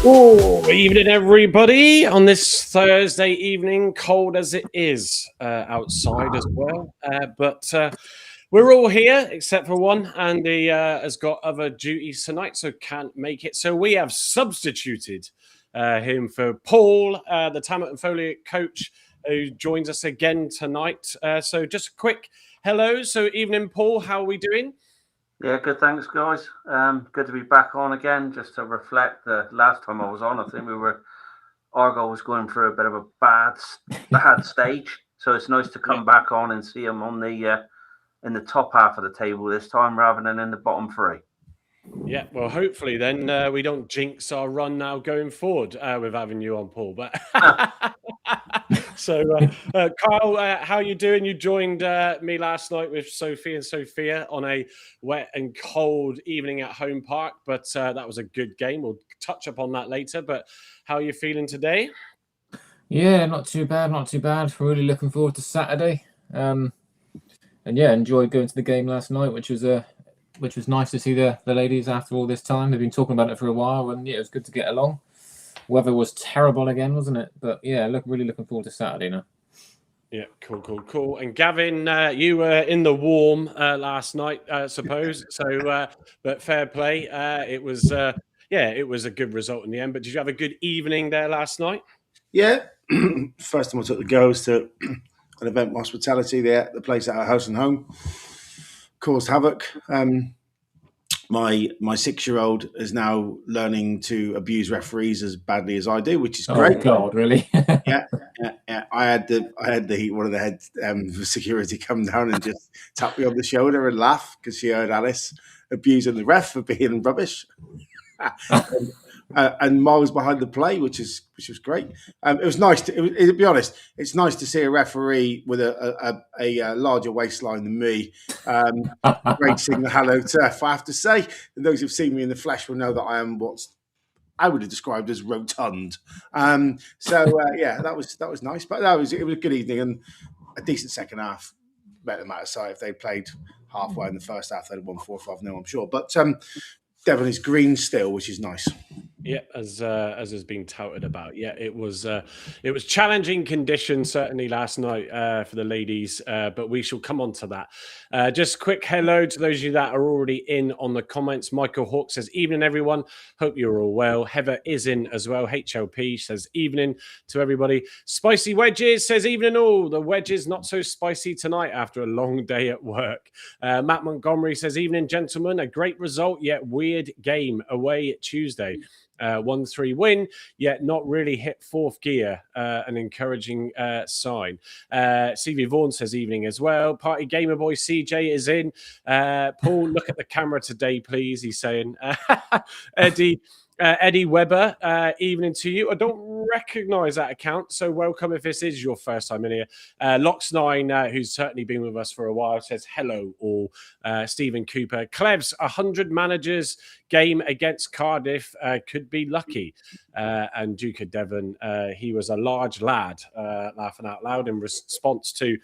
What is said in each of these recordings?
Oh, evening, everybody. On this Thursday evening, cold as it is outside as well. But we're all here except for one. Andy has got other duties tonight, so can't make it. So we have substituted him for Paul, the Tammet and Foley coach, who joins us again tonight. So just a quick hello. So evening, Paul. How are we doing? Yeah, good. Thanks, guys. Good to be back on again. Just to reflect, the last time I was on, I think Argyle was going through a bit of a bad stage. So it's nice to come back on and see them on the in the top half of the table this time, rather than in the bottom three. Yeah, well, hopefully then we don't jinx our run now going forward with having you on, Paul. But so, Kyle, how are you doing? You joined me last night with Sophie and Sophia on a wet and cold evening at Home Park, but that was a good game. We'll touch upon that later. But how are you feeling today? Yeah, not too bad, not too bad. Really looking forward to Saturday. And yeah, enjoyed going to the game last night, which was nice to see the ladies after all this time. They've been talking about it for a while, and yeah, it was good to get along. Weather was terrible again, wasn't it? But yeah, really looking forward to Saturday now. Yeah, cool. And Gavin, you were in the warm last night, I suppose. So, but fair play. It was a good result in the end. But did you have a good evening there last night? Yeah. First time I took the girls to an event hospitality there, the place at our house and home. Caused havoc. My 6-year-old is now learning to abuse referees as badly as I do, which is great. Oh God, really? Yeah. I had one of the head security come down and just tap me on the shoulder and laugh because she heard Alice abusing the ref for being rubbish. And miles behind the play, which was great. It was nice to be honest. It's nice to see a referee with a larger waistline than me racing the Hello Turf. I have to say, and those who've seen me in the flesh will know that I am what I would have described as rotund. Yeah, that was nice. But it was a good evening and a decent second half. Better than Matterside. If they played halfway in the first half, they'd have won 4-5-0, I'm sure. But Devon is green still, which is nice. Yeah, as has been touted about. Yeah, it was challenging conditions certainly last night for the ladies, but we shall come on to that. Just quick hello to those of you that are already in on the comments. Michael Hawke says, evening everyone, hope you're all well. Heather is in as well. HLP says, evening to everybody. Spicy Wedges says, evening all. The wedges not so spicy tonight after a long day at work. Matt Montgomery says, evening gentlemen, a great result yet weird game away Tuesday. 1-3 win, yet not really hit fourth gear. An encouraging sign. CV Vaughan says evening as well. Party Gamer Boy CJ is in. Paul, look at the camera today, please. He's saying. Eddie Webber, evening to you. I don't recognise that account, so welcome if this is your first time in here. Lox9, who's certainly been with us for a while, says hello all. Stephen Cooper. Clevs, 100 managers game against Cardiff could be lucky. And Duke of Devon, he was a large lad, laughing out loud in response to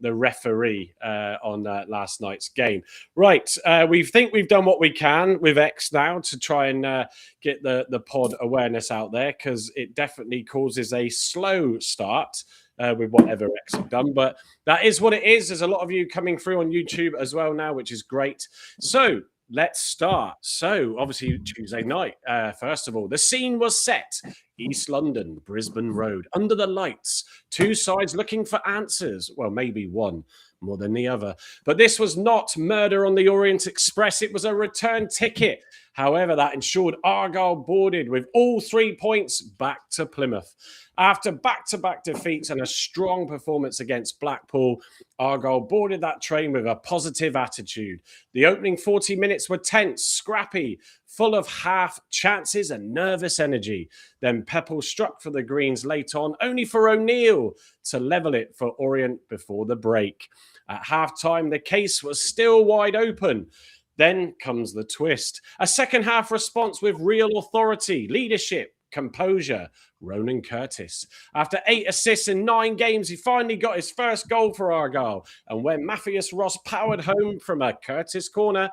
the referee on last night's game. Right, we think we've done what we can with X now to try and get the pod awareness out there, because it definitely causes a slow start with whatever X have done. But that is what it is. There's a lot of you coming through on YouTube as well now, which is great. So let's start. So obviously Tuesday night, first of all, the scene was set. East London, Brisbane Road, under the lights, two sides looking for answers. Well, maybe one more than the other. But this was not Murder on the Orient Express. It was a return ticket. However, that ensured Argyle boarded with all 3 points back to Plymouth. After back-to-back defeats and a strong performance against Blackpool, Argyle boarded that train with a positive attitude. The opening 40 minutes were tense, scrappy, full of half chances and nervous energy. Then Peppel struck for the Greens late on, only for O'Neill to level it for Orient before the break. At half-time, the case was still wide open. Then comes the twist. A second-half response with real authority, leadership, composure. Ronan Curtis. After 8 assists in 9 games, he finally got his first goal for Argyle. And when Matthias Ross powered home from a Curtis corner,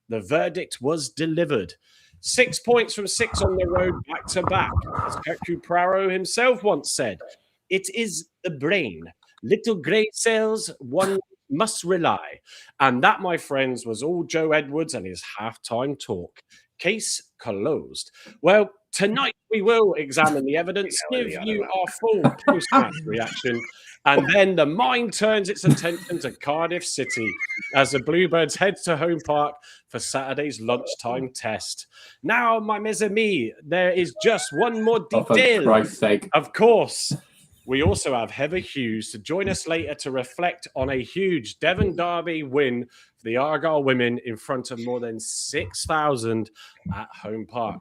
the verdict was delivered. 6 points from 6 on the road back to back. As Kaku Praro himself once said, it is the brain. Little grey cells, one must rely. And that, my friends, was all Joe Edwards and his halftime talk. Case closed. Well, tonight we will examine the evidence, give you our full post-match reaction, and then the mind turns its attention to Cardiff City as the Bluebirds head to Home Park for Saturday's lunchtime test. Now, my mes amis, there is just one more Oh, for detail. Christ's sake. Of course, we also have Heather Hughes to join us later to reflect on a huge Devon derby win for the Argyle women in front of more than 6,000 at Home Park.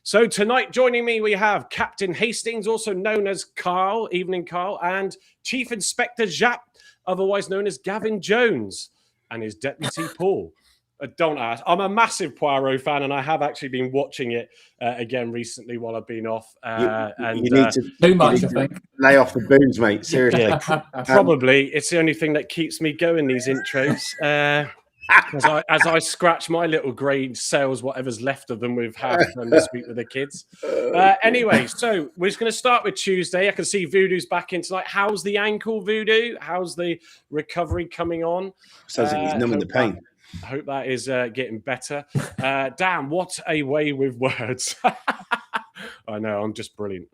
So tonight, joining me, we have Captain Hastings, also known as Carl, Evening Carl, and Chief Inspector Japp, otherwise known as Gavin Jones, and his deputy Paul. Don't ask. I'm a massive Poirot fan, and I have actually been watching it again recently while I've been off. You need to Too much, I think. lay off the booze, mate. Seriously. Yeah, probably. It's the only thing that keeps me going, these intros. As I scratch my little grey cells, whatever's left of them, with half fun this week with the kids. Anyway, so we're just going to start with Tuesday. I can see Voodoo's back in tonight. How's the ankle, Voodoo? How's the recovery coming on? Sounds like he's numbing the pain. I hope that is getting better. Damn, what a way with words. I know, I'm just brilliant.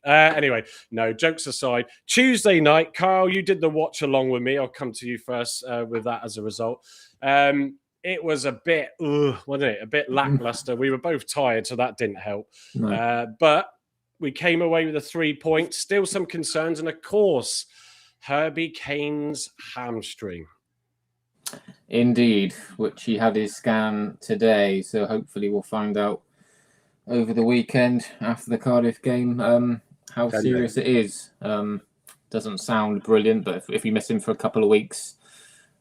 Anyway, no, jokes aside. Tuesday night, Carl, you did the watch along with me. I'll come to you first with that as a result. It was a bit, wasn't it? A bit lackluster. We were both tired, so that didn't help. No. But we came away with the 3 points. Still some concerns. And of course, Herbie Kane's hamstring. Indeed, which he had his scan today, so hopefully we'll find out over the weekend after the Cardiff game how serious it is. Doesn't sound brilliant, but if we miss him for a couple of weeks,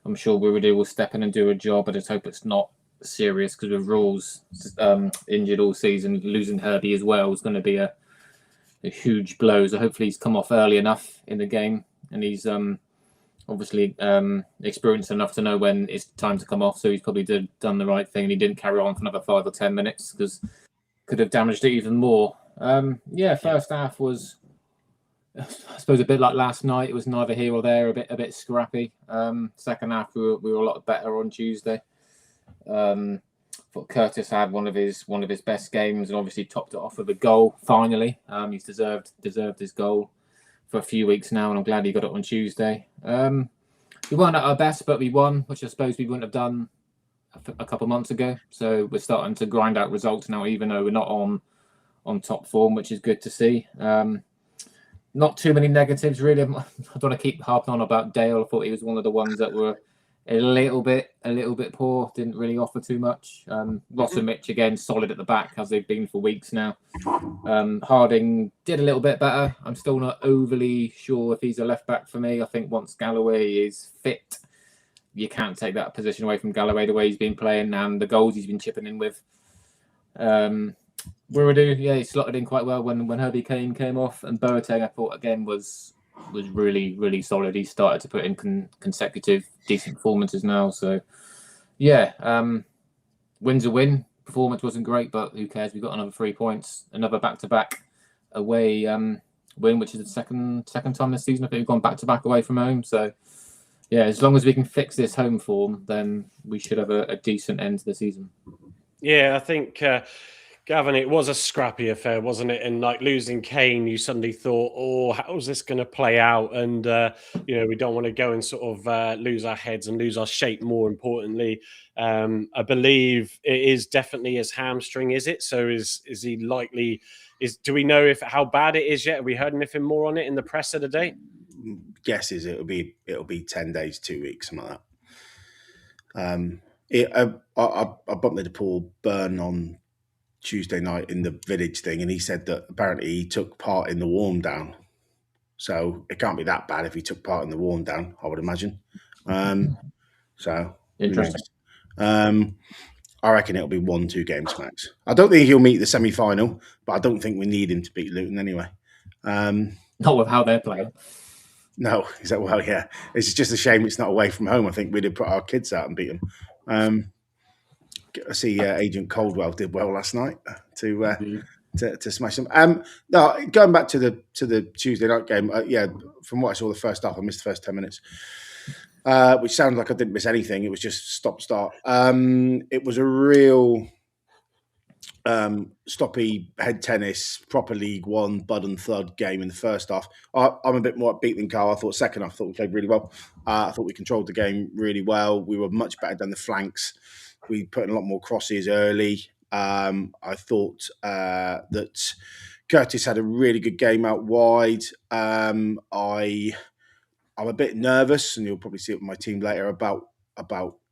I'm sure Wirudu will step in and do a job. I just hope it's not serious, because with Rules injured all season, losing Herbie as well is going to be a huge blow. So hopefully he's come off early enough in the game, and he's obviously experienced enough to know when it's time to come off. So he's probably done the right thing, and he didn't carry on for another 5 or 10 minutes, because could have damaged it even more. First half was, I suppose, a bit like last night. It was neither here or there, a bit scrappy. Second half, we were a lot better on Tuesday. Thought Curtis had one of his best games, and obviously topped it off with a goal. Finally, he's deserved his goal for a few weeks now, and I'm glad he got it on Tuesday. We weren't at our best, but we won, which I suppose we wouldn't have done a couple of months ago. So we're starting to grind out results now, even though we're not on top form, which is good to see. Not too many negatives, really. I don't want to keep harping on about Dale. I thought he was one of the ones that were a little bit poor. Didn't really offer too much. Ross and Mitch, again, solid at the back, as they've been for weeks now. Harding did a little bit better. I'm still not overly sure if he's a left back for me. I think once Galloway is fit, you can't take that position away from Galloway the way he's been playing and the goals he's been chipping in with. Wirudu, he slotted in quite well when Herbie Kane came off, and Boateng, I thought, again, was really, really solid. He started to put in consecutive decent performances now. So, win's a win. Performance wasn't great, but who cares? We've got another 3 points, another back-to-back away win, which is the second time this season. I think we've gone back-to-back away from home. So, as long as we can fix this home form, then we should have a decent end to the season. Yeah, I think... Gavin, it was a scrappy affair, wasn't it? And like losing Kane, you suddenly thought, how's this going to play out? And, we don't want to go and sort of lose our heads and lose our shape, more importantly. I believe it is definitely his hamstring, is it? So is he likely... Do we know how bad it is yet? Have we heard anything more on it in the press of the day? Guess is it'll be 10 days, 2 weeks, something like that. I bumped into Paul Byrne on Tuesday night in the village thing, and he said that apparently he took part in the warm down, so it can't be that bad if he took part in the warm down, I would imagine. So interesting. I reckon it'll be 1-2 games max. I don't think he'll meet the semi-final, but I don't think we need him to beat Luton anyway. Not with how they're playing. No, is that well? Yeah, it's just a shame it's not away from home. I think we'd have put our kids out and beat them. I see Agent Coldwell did well last night to smash them. No, going back to the Tuesday night game. From what I saw the first half, I missed the first 10 minutes, which sounded like I didn't miss anything. It was just stop-start. It was a real stoppy head tennis, proper League One bud and thud game in the first half. I'm a bit more upbeat than Carl. I thought second half, I thought we played really well. I thought we controlled the game really well. We were much better down the flanks. We put in a lot more crosses early. I thought that Curtis had a really good game out wide. I'm a bit nervous, and you'll probably see it with my team later about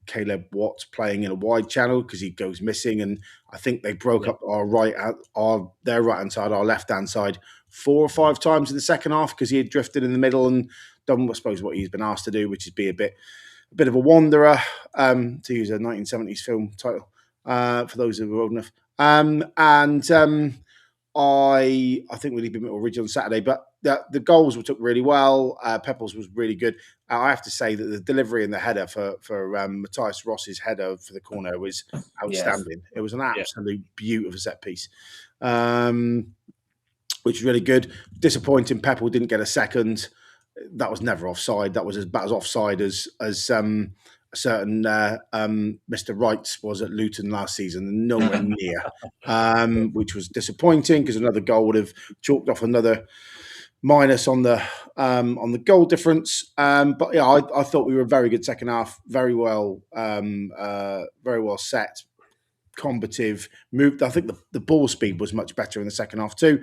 Caleb Watts playing in a wide channel because he goes missing, and I think they broke up their right hand side, our left hand side 4 or 5 times in the second half because he had drifted in the middle and done, I suppose, what he's been asked to do, which is be a bit of a wanderer, to use a 1970s film title for those who are old enough. I think we need to be a bit more rigid on Saturday, but the goals were took really well. Pepples was really good. I have to say that the delivery and the header for Matthias Ross's header for the corner was outstanding. Yes. It was an absolute beauty of a set piece, which was really good. Disappointing, Pepple didn't get a second. That was never offside. That was as bad as offside as a certain Mr. Wrights was at Luton last season, nowhere near, which was disappointing because another goal would have chalked off another minus on the goal difference. But yeah, I thought we were a very good second half, very well set, combative, moved. I think the ball speed was much better in the second half too,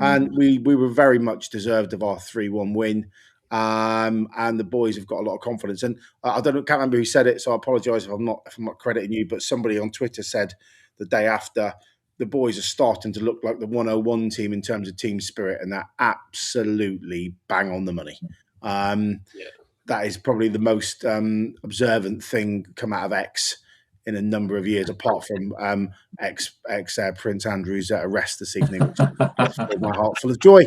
and we were very much deserved of our 3-1 win. And the boys have got a lot of confidence. And can't remember who said it, so I apologise if I'm not crediting you, but somebody on Twitter said the day after, the boys are starting to look like the 101 team in terms of team spirit, and they're absolutely bang on the money. That is probably the most observant thing come out of X in a number of years, apart from ex Prince Andrew's arrest this evening, which filled my heart full of joy,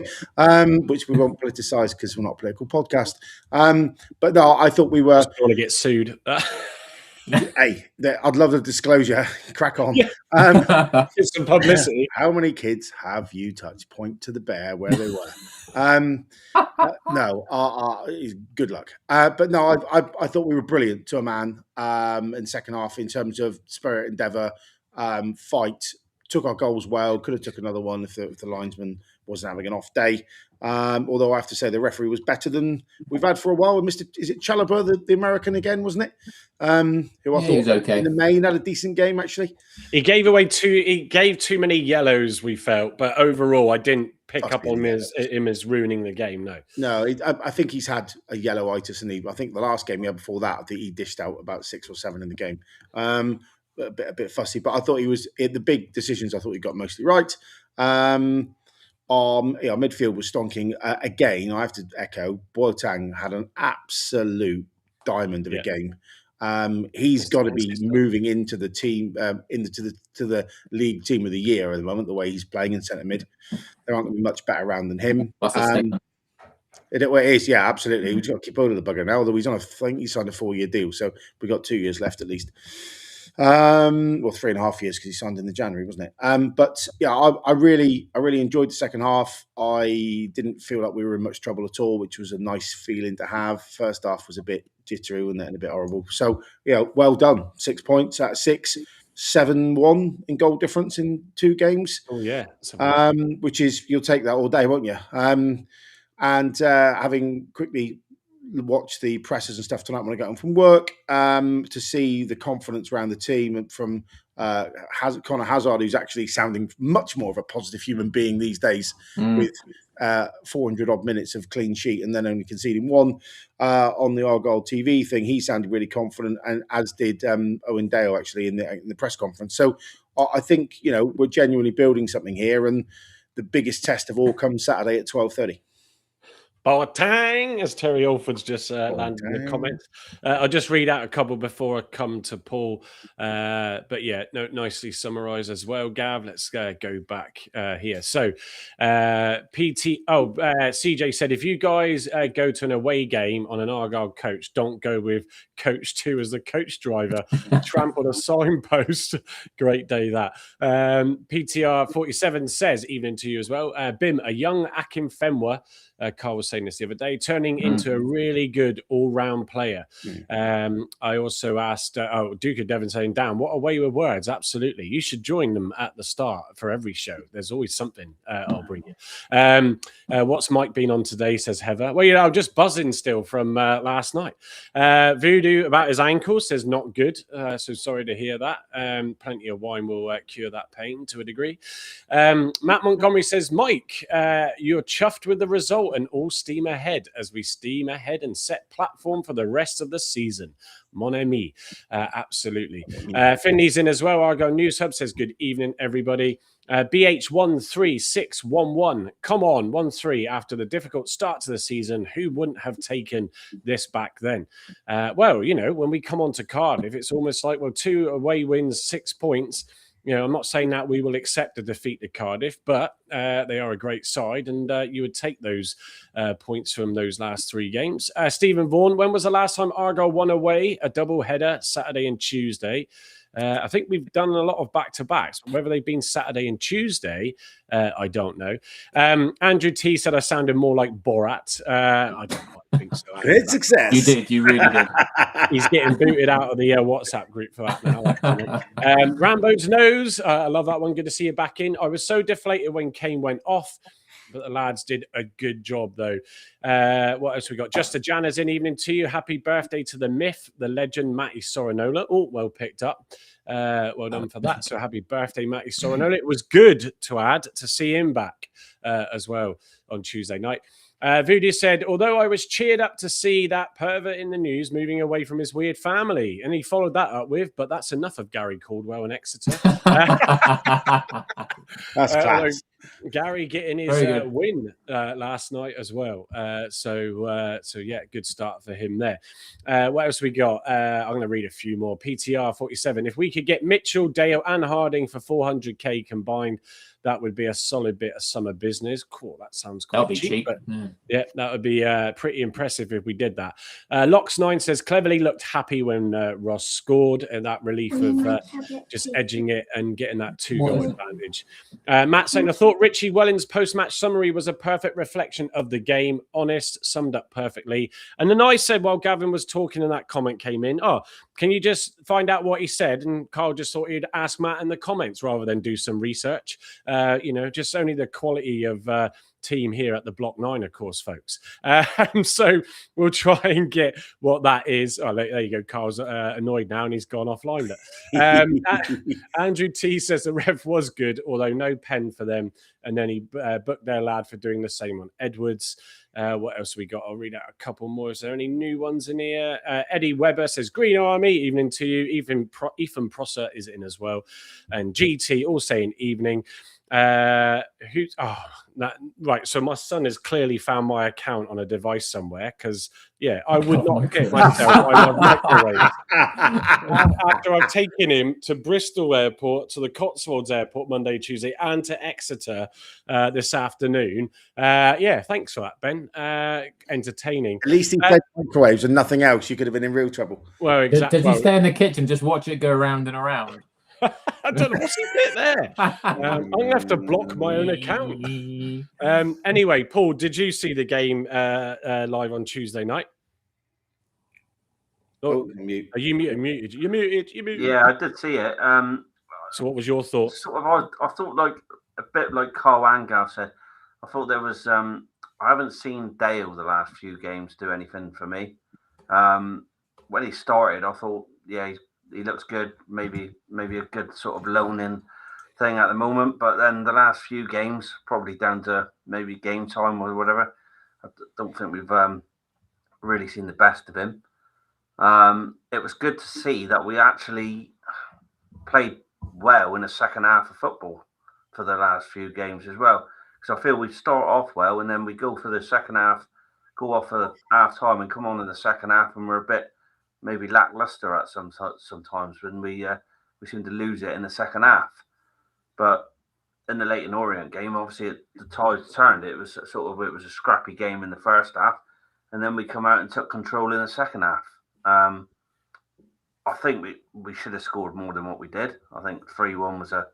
which we won't politicise because we're not a political podcast. But no, I thought we were. Just want to get sued. Hey, I'd love the disclosure. Crack on. It's some publicity. How many kids have you touched? Point to the bear where they were. Good luck. But no, I thought we were brilliant to a man in the second half in terms of spirit, endeavour, fight. Took our goals well. Could have took another one if the linesman wasn't having an off day. Although I have to say the referee was better than we've had for a while. Is it Chalobah, the American again, wasn't it? Who I thought was okay. In the main had a decent game actually. He gave too many yellows, we felt, but overall I didn't pick up on him as ruining the game. No, I think he's had a yellowitis, and I think the last game he had before that, I think he dished out about 6 or 7 in the game. A bit fussy, but I thought he was in the big decisions. I thought he got mostly right. Midfield was stonking again. I have to echo. Boateng had an absolute diamond of a game. He's got to be moving into the team, to the league team of the year at the moment. The way he's playing in centre mid, there aren't going to be much better around than him. It is, yeah, absolutely. We've got to keep hold of the bugger now. Although I think he signed a 4-year deal, so we've got 2 years left at least. 3.5 years because he signed in the January, wasn't it? But yeah, I really enjoyed the second half. I didn't feel like we were in much trouble at all, which was a nice feeling to have. First half was a bit jittery and a bit horrible. So yeah, well done. 6 points out of 6, 7-1 in goal difference in 2 games. Oh yeah, which is, you'll take that all day, won't you? Having quickly watch the presses and stuff tonight when I get home from work, to see the confidence around the team and from Connor Hazard, who's actually sounding much more of a positive human being these days with 400 odd minutes of clean sheet and then only conceding 1 on the Argyle TV thing. He sounded really confident, and as did Owen Dale actually in the press conference. So I think we're genuinely building something here, and the biggest test of all comes Saturday at 12:30. Boateng, as Terry Alford's just landed in the comments. I'll just read out a couple before I come to Paul. But yeah, nicely summarised as well, Gav. Let's go back here. So CJ said, if you guys go to an away game on an Argyle coach, don't go with Coach 2 as the coach driver. Trampled a signpost. Great day that. PTR 47 says, evening to you as well. Bim, a young Akim Fenwa, Carl was saying this the other day, turning into a really good all-round player. I also asked, Duke of Devon saying, Dan, what a way with words. Absolutely. You should join them at the start for every show. There's always something I'll bring you. What's Mike been on today, says Heather. Well, I'm just buzzing still from last night. Voodoo about his ankle says not good. So sorry to hear that. Plenty of wine will cure that pain to a degree. Matt Montgomery says, Mike, you're chuffed with the result and all steam ahead as we steam ahead and set platform for the rest of the season. Mon ami. Absolutely. Finley's in as well. Argo News Hub says, good evening, everybody. BH13611. Come on, 1-3 after the difficult start to the season. Who wouldn't have taken this back then? Well, when we come on to Cardiff, it's almost like, 2 away wins, 6 points. I'm not saying that we will accept a defeat to Cardiff, but they are a great side, and you would take those points from those last 3 games. Stephen Vaughan, when was the last time Argyle won away? A double header, Saturday and Tuesday. I think we've done a lot of back-to-backs. Whether they've been Saturday and Tuesday, I don't know. Andrew T said I sounded more like Borat. I don't quite think so. Great success. You did. You really did. He's getting booted out of the WhatsApp group for that now. Rambo's nose. I love that one. Good to see you back in. I was so deflated when Kane went off, but the lads did a good job, though. What else we got? Just a Jana's in, evening to you. Happy birthday to the myth, the legend, Matty Sorinola. Oh, well picked up. Well done for that. So happy birthday, Matty Sorinola. It was good to add to see him back as well on Tuesday night. Voodoo said, although I was cheered up to see that pervert in the news moving away from his weird family. And he followed that up with, but that's enough of Gary Caldwell and Exeter. That's class. Gary getting his win last night as well. So yeah, good start for him there. What else we got? I'm going to read a few more. PTR 47. If we could get Mitchell, Dale and Harding for 400k combined, that would be a solid bit of summer business. Cool. That sounds quite cheap. But yeah, that would be pretty impressive if we did that. Lox9 says, cleverly looked happy when Ross scored, and that relief of just edging it and getting that 2-goal advantage. Matt saying, I thought Richie Welling's post-match summary was a perfect reflection of the game. Honest, summed up perfectly. And then I said, while Gavin was talking and that comment came in, can you just find out what he said? And Carl just thought he'd ask Matt in the comments rather than do some research. Just only the quality of team here at the Block 9, of course, folks. So we'll try and get what that is. Oh, there you go. Carl's annoyed now and he's gone offline. Andrew T says the ref was good, although no pen for them. And then he booked their lad for doing the same on Edwards. What else we got? I'll read out a couple more. Is there any new ones in here? Eddie Webber says, Green Army, evening to you. Ethan Prosser is in as well. And GT all saying evening. Right. So my son has clearly found my account on a device somewhere because, I would not get myself. I love microwaves. After I've taken him to Bristol Airport, to the Cotswolds Airport Monday, Tuesday, and to Exeter this afternoon. Thanks for that, Ben. Entertaining. At least he played microwaves and nothing else. You could have been in real trouble. Well, exactly. Did he stay in the kitchen, just watch it go round and around? I don't know what's he did there. I'm going to have to block my own account. Anyway, Paul, did you see the game live on Tuesday night? Mute. Are you muted? You're muted. Yeah, I did see it. So what was your thoughts? I thought like a bit like Carl Angal said. I thought there was. I haven't seen Dale the last few games do anything for me. When he started, I thought, he looks good. Maybe a good sort of loan-in thing at the moment. But then the last few games, probably down to maybe game time or whatever, I don't think we've really seen the best of him. It was good to see that we actually played well in the second half of football for the last few games as well. Because I feel we start off well and then we go for the second half go off at half time and come on in the second half, and we're a bit maybe lackluster at sometimes when we seem to lose it in the second half. But in the Leyton Orient game, obviously the tides turned. It was a scrappy game in the first half, and then we come out and took control in the second half. I think we should have scored more than what we did. I think 3-1 was a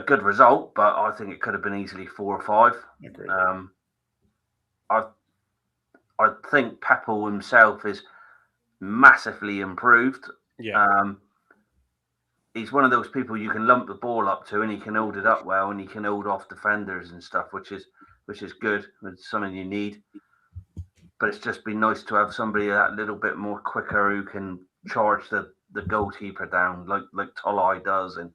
good result, but I think it could have been easily 4 or 5. Agreed. I think Peppel himself is massively improved. Yeah. He's one of those people you can lump the ball up to, and he can hold it up well, and he can hold off defenders and stuff, which is good. It's something you need. But it's just been nice to have somebody that little bit more quicker who can charge the goalkeeper down like Tolai does and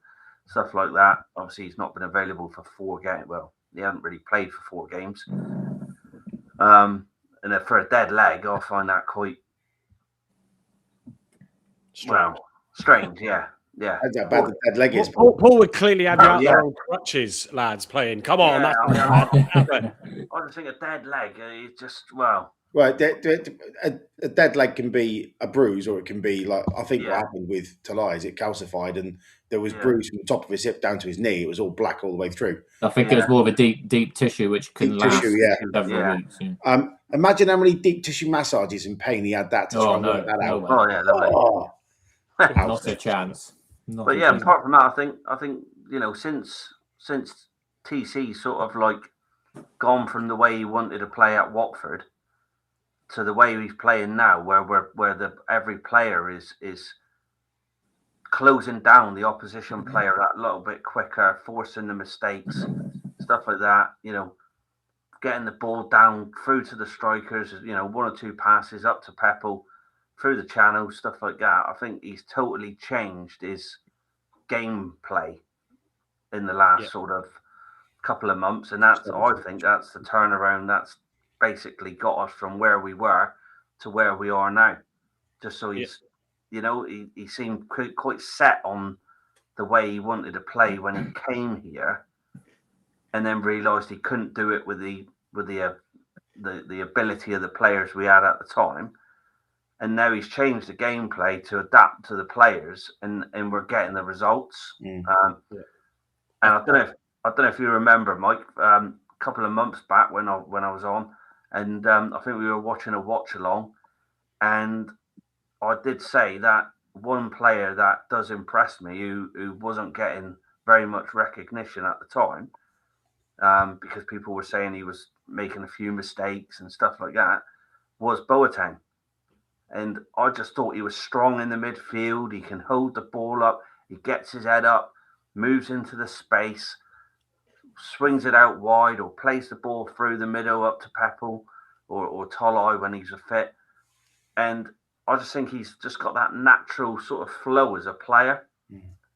stuff like that. Obviously, he's not been available for 4 games. Well, he hasn't really played for 4 games. And for a dead leg, I find that quite strange. Yeah. That's how bad the dead leg is. Paul would clearly have you out there on crutches, lads, playing. Come on, I just think a dead leg is just Well, a dead leg can be a bruise, or it can be like I think what happened with Tolai is it calcified, and there was bruise from the top of his hip down to his knee. It was all black all the way through. I think it was more of a deep tissue, which can last several weeks. Yeah. Imagine how many deep tissue massages and pain he had that to try and work that out. Not a chance. But yeah, apart from that, I think since TC sort of like gone from the way he wanted to play at Watford to the way he's playing now, where every player is closing down the opposition player that little bit quicker, forcing the mistakes, stuff like that. Getting the ball down through to the strikers. 1 or 2 passes up to Peppel through the channel, stuff like that. I think he's totally changed his gameplay in the last sort of couple of months, and I think that's the turnaround that's basically got us from where we were to where we are now. Just so he's, he seemed quite set on the way he wanted to play when he came here, and then realised he couldn't do it with the ability of the players we had at the time. And now he's changed the gameplay to adapt to the players, and we're getting the results. And I don't know if you remember, Mike, a couple of months back when I was on, and I think we were watching a watch along, and I did say that one player that does impress me, who wasn't getting very much recognition at the time, because people were saying he was making a few mistakes and stuff like that, was Boateng. And I just thought he was strong in the midfield. He can hold the ball up. He gets his head up, moves into the space, swings it out wide, or plays the ball through the middle up to Peppel or Tolai when he's fit. And I just think he's just got that natural sort of flow as a player.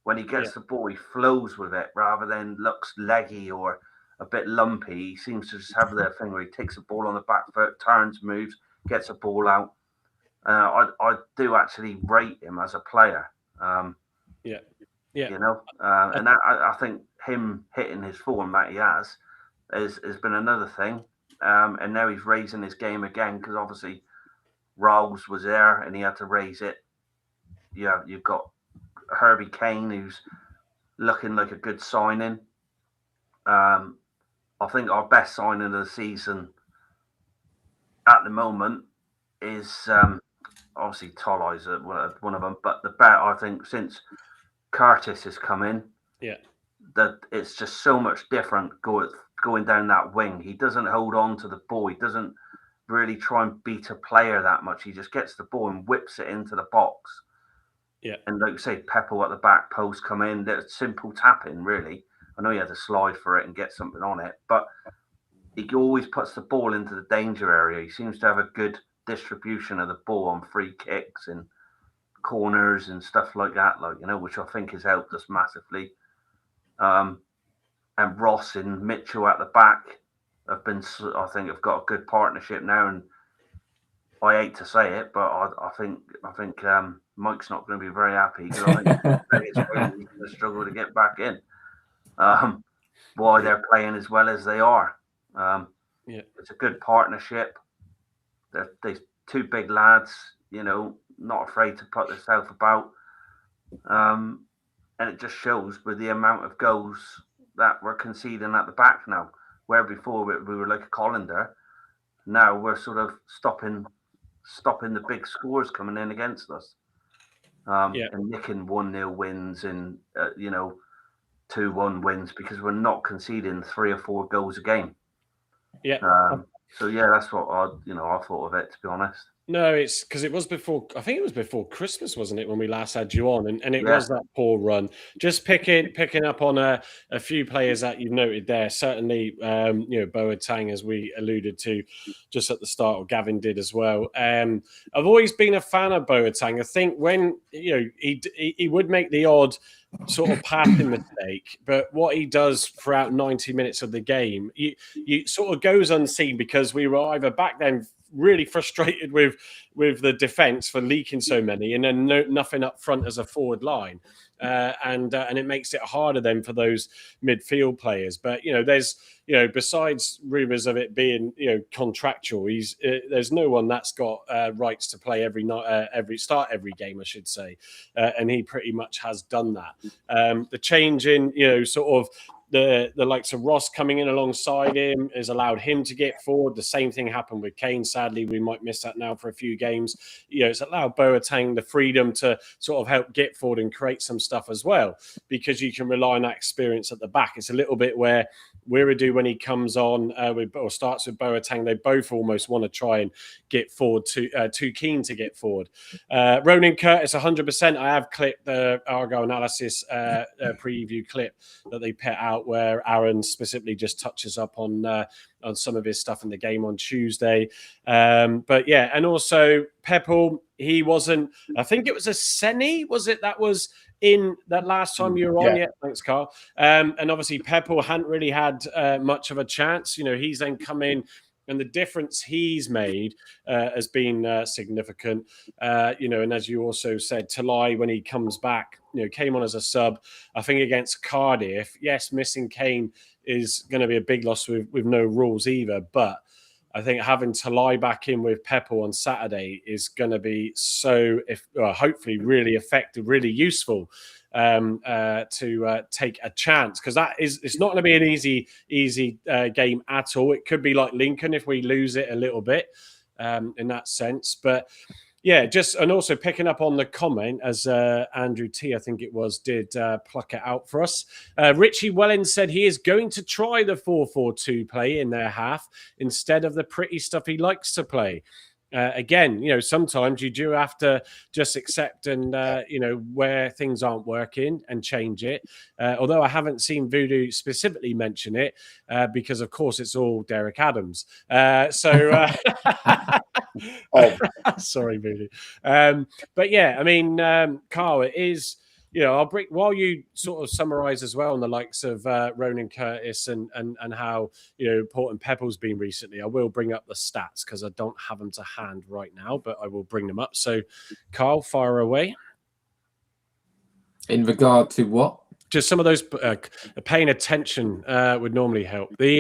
When he gets the ball, he flows with it rather than looks leggy or a bit lumpy. He seems to just have the thing where he takes the ball on the back foot, turns, moves, gets the ball out. I do actually rate him as a player. And I think him hitting his form that he has been another thing. And now he's raising his game again, because obviously Rolls was there and he had to raise it. Yeah, you've got Herbie Kane, who's looking like a good signing. I think our best signing of the season at the moment is obviously Tolai's one of them, but the bet, I think, since Curtis has come in, that it's just so much different going down that wing. He doesn't hold on to the ball. He doesn't really try and beat a player that much. He just gets the ball and whips it into the box. Yeah. And like you say, Peppel at the back post come in. That's simple tapping, really. I know he had to slide for it and get something on it, but he always puts the ball into the danger area. He seems to have a good distribution of the ball on free kicks and corners and stuff like that, which I think has helped us massively. And Ross and Mitchell at the back have got a good partnership now, and I hate to say it, but I think Mike's not going to be very happy, because I think he's going to struggle to get back in. Why they're playing as well as they are. It's a good partnership. they're two big lads, not afraid to put themselves about. And it just shows with the amount of goals that we're conceding at the back now, where before we were like a colander. Now we're sort of stopping the big scores coming in against us. And nicking 1-0 wins and 2-1 wins because we're not conceding 3 or 4 goals a game. Yeah. So that's what I thought of it, to be honest. No, it's because it was before. I think it was before Christmas, wasn't it, when we last had you on? And it was that poor run. Just picking up on a few players that you've noted there. Certainly, Boateng, as we alluded to just at the start, or Gavin did as well. I've always been a fan of Boateng. I think when he would make the odd sort of passing mistake, but what he does throughout 90 minutes of the game, you sort of goes unseen, because we were either back then really frustrated with the defense for leaking so many, and then nothing up front as a forward line, and it makes it harder then for those midfield players. But there's besides rumours of it being contractual, there's no one that's got rights to play every game, I should say, and he pretty much has done that. The change in sort of the likes of Ross coming in alongside him has allowed him to get forward. The same thing happened with Kane. Sadly, we might miss that now for a few games. It's allowed Boateng the freedom to sort of help get forward and create some stuff as well, because you can rely on that experience at the back. It's a little bit where Wiradou, when he comes on or starts with Boateng, they both almost want to try and get forward, too keen to get forward. Ronan Curtis, 100%. I have clipped the Argyle analysis preview clip that they put out, where Aaron specifically just touches up on some of his stuff in the game on Tuesday. But yeah, and also Peppel, he wasn't, I think it was a Seni, was it? That was in that last time you were on. Yeah, thanks, Carl. And obviously Peppel hadn't really had much of a chance. He's then come in, and the difference he's made has been significant. And as you also said, Talai, when he comes back, came on as a sub, I think against Cardiff. Yes, missing Kane is going to be a big loss with no rules either. But I think having Talai back in with Peppel on Saturday is going to be hopefully really effective, really useful to take a chance, because it's not going to be an easy game at all. It could be like Lincoln if we lose it a little bit in that sense. But yeah, and also picking up on the comment, as Andrew T, I think it was, did pluck it out for us. Richie Wellens said he is going to try the 4-4-2 play in their half instead of the pretty stuff he likes to play. Again, sometimes you do have to just accept and, where things aren't working and change it. Although I haven't seen Voodoo specifically mention it because, of course, it's all Derek Adams. Sorry, Voodoo. But yeah, I mean, Carl, it is... I'll bring, while you sort of summarise as well on the likes of Ronan Curtis and how important Peppel's been recently, I will bring up the stats because I don't have them to hand right now, but I will bring them up. So, Carl, fire away. In regard to what? Just some of those paying attention would normally help. Those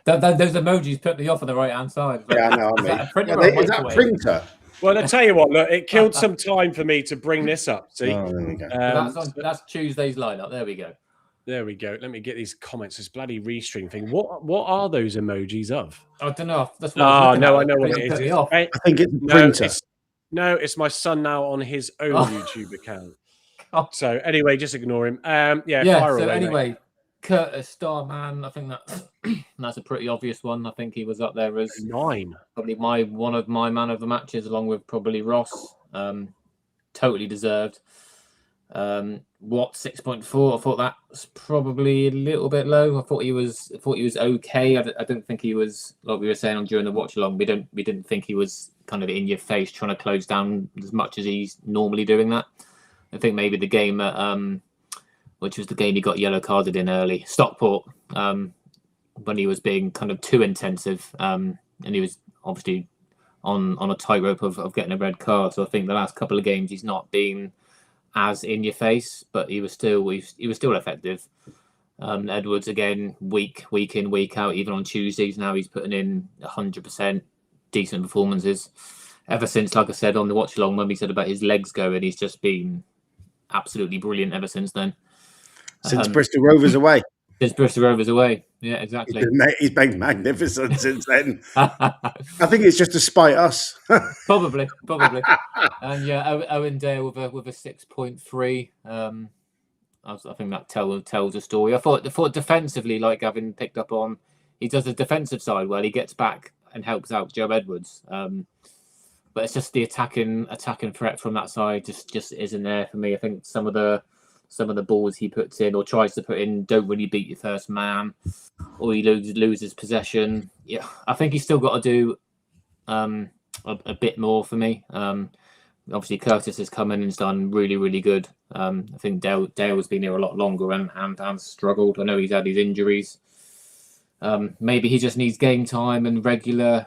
emojis put me off on the right hand side. Yeah, I know. Is that a printer? Well, I'll tell you what, look, it killed some time for me to bring this up. See? Oh, there we go. That's Tuesday's lineup. There we go. There we go. Let me get these comments. This bloody restream thing. What are those emojis of? I don't know. That's what I know what it is. I think it's a printer. It's my son now on his own YouTube account. So anyway, just ignore him. Fire so away, anyway, mate. Curtis Starman, I think that's a pretty obvious one. I think he was up there as 9. Probably one of my man of the matches, along with probably Ross. Totally deserved. Watt 6.4. I thought that was probably a little bit low. I thought he was okay. I don't think he was, like we were saying during the watch along. We didn't think he was kind of in your face trying to close down as much as he's normally doing that. I think maybe the game at which was the game he got yellow carded in early, Stockport, when he was being kind of too intensive, and he was obviously on a tightrope of getting a red card. So I think the last couple of games he's not been as in your face, but he was still effective. Edwards again, week in, week out. Even on Tuesdays now, he's putting in 100%. decent performances. Ever since, like I said on the watch along, when we said about his legs going, he's just been absolutely brilliant ever since then. Since Bristol Rovers away. Since Bristol Rovers away. Yeah, exactly. He's been magnificent since then. I think it's just to spite us. Probably. And yeah, Owen Dale with a 6.3. I think that tells a story. I thought defensively, like Gavin picked up on, he does the defensive side well. He gets back and helps out Joe Edwards. But it's just the attacking threat from that side just isn't there for me. I think some of the balls he puts in or tries to put in don't really beat your first man, or he loses possession. Yeah, I think he's still got to do a bit more for me. Obviously, Curtis has come in and has done really, really good. I think Dale's been here a lot longer and has struggled. I know he's had his injuries. Maybe he just needs game time and regular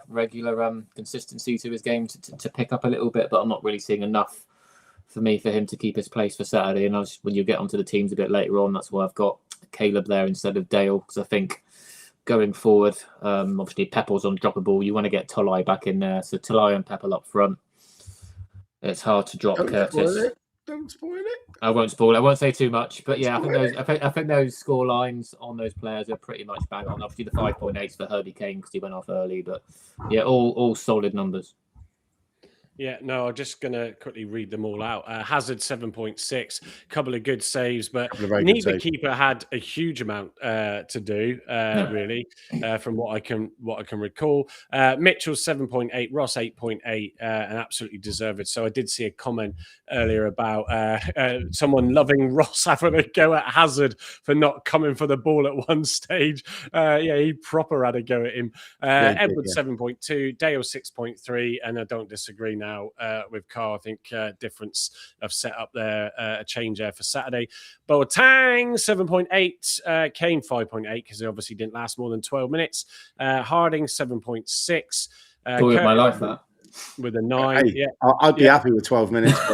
consistency to his game to pick up a little bit, but I'm not really seeing enough for him to keep his place for Saturday. And when you get onto the teams a bit later on, that's why I've got Caleb there instead of Dale, because I think going forward, obviously Peppel's on droppable. You want to get Tolai back in there, so Tolai and Peppel up front. It's hard to drop Curtis. Don't spoil it. I won't spoil. I won't say too much, but yeah, I think those score lines on those players are pretty much bang on. Obviously, the 5.8 for Herbie Kane because he went off early, but yeah, all solid numbers. Yeah, no, I'm just going to quickly read them all out. Hazard 7.6, couple of good saves, but neither keeper had a huge amount to do, really, from what I can recall. Mitchell 7.8, Ross 8.8, and absolutely deserved. So I did see a comment earlier about someone loving Ross having a go at Hazard for not coming for the ball at one stage. Yeah, he proper had a go at him. Edward 7.2, Dale 6.3, and I don't disagree now. With Carl, I think difference of setup there, a change there for Saturday. Boateng 7.8, Kane 5.8 because he obviously didn't last more than 12 minutes. Harding 7.6. Story of my life, that. With a 9. Hey, yeah, I'd be happy with 12 minutes. I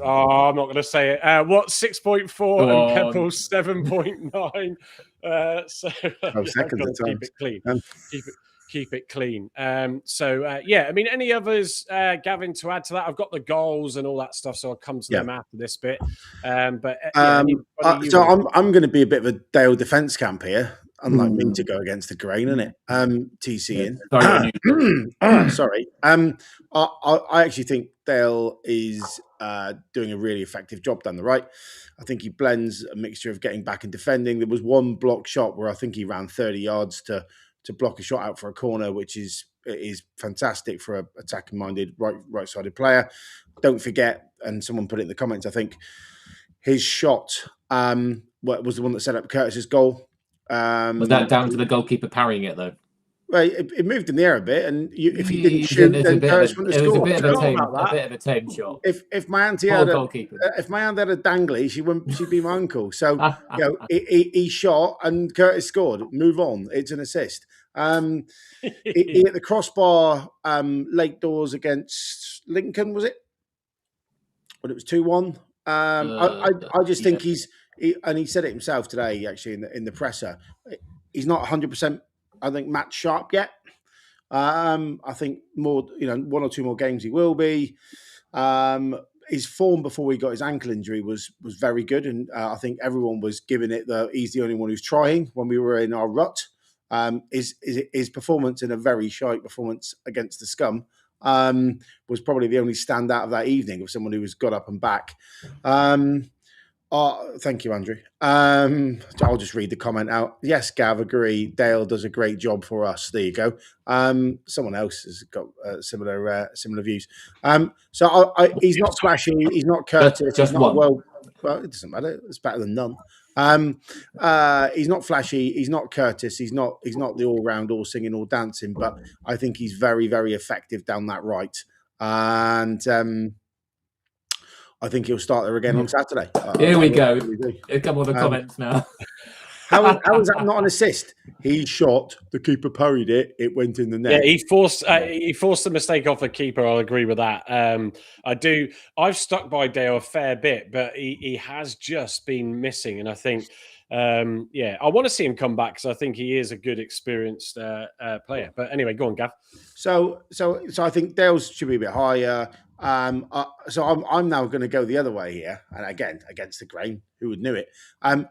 I'm not going to say it. What 6.4 and Peppel 7.9. So seconds keep it clean. Keep it clean. Yeah, I mean, any others, Gavin, to add to that? I've got the goals and all that stuff, so I'll come to them after this bit. So I'm going to be a bit of a Dale defence camp here, unlike me to go against the grain, isn't it? TC in. Sorry. I actually think Dale is doing a really effective job down the right. I think he blends a mixture of getting back and defending. There was one block shot where I think he ran 30 yards to block a shot out for a corner, which is fantastic for an attacking-minded right-sided player. Don't forget, and someone put it in the comments, I think his shot was the one that set up Curtis's goal. Was that down to the goalkeeper parrying it, though? Well, it moved in the air a bit, and if he didn't shoot, then Curtis wouldn't have scored. It was a bit of a tame shot. If my auntie had a dangly, she'd be my uncle. So he shot and Curtis scored. Move on. It's an assist. He hit the crossbar late doors against Lincoln, was it? When it was 2-1. I just think he said it himself today, actually, in the presser. He's not 100%. I think match sharp yet. I think more, one or two more games he will be. His form before he got his ankle injury was very good, and I think everyone was giving it he's the only one who's trying when we were in our rut. His performance in a very shite performance against the Scum was probably the only standout of that evening of someone who was got up and back. Thank you, Andrew. I'll just read the comment out. Yes, Gav, agree. Dale does a great job for us. There you go. Someone else has got similar views. So he's not flashy. He's not Curtis. Just one. Well, it doesn't matter. It's better than none. He's not flashy. He's not Curtis. He's not the all-round, all singing, all dancing. But I think he's very, very effective down that right. And I think he'll start there again on Saturday. Here we go. A couple of the comments now. How is that not an assist? He shot, the keeper parried it, it went in the net. Yeah, he forced the mistake off the keeper. I'll agree with that. I've stuck by Dale a fair bit, but he has just been missing. And I think Yeah, I want to see him come back because I think he is a good, experienced player. But anyway, go on, Gav. So I think Dale's should be a bit higher. So I'm now going to go the other way here, and again against the grain. Who would knew it? I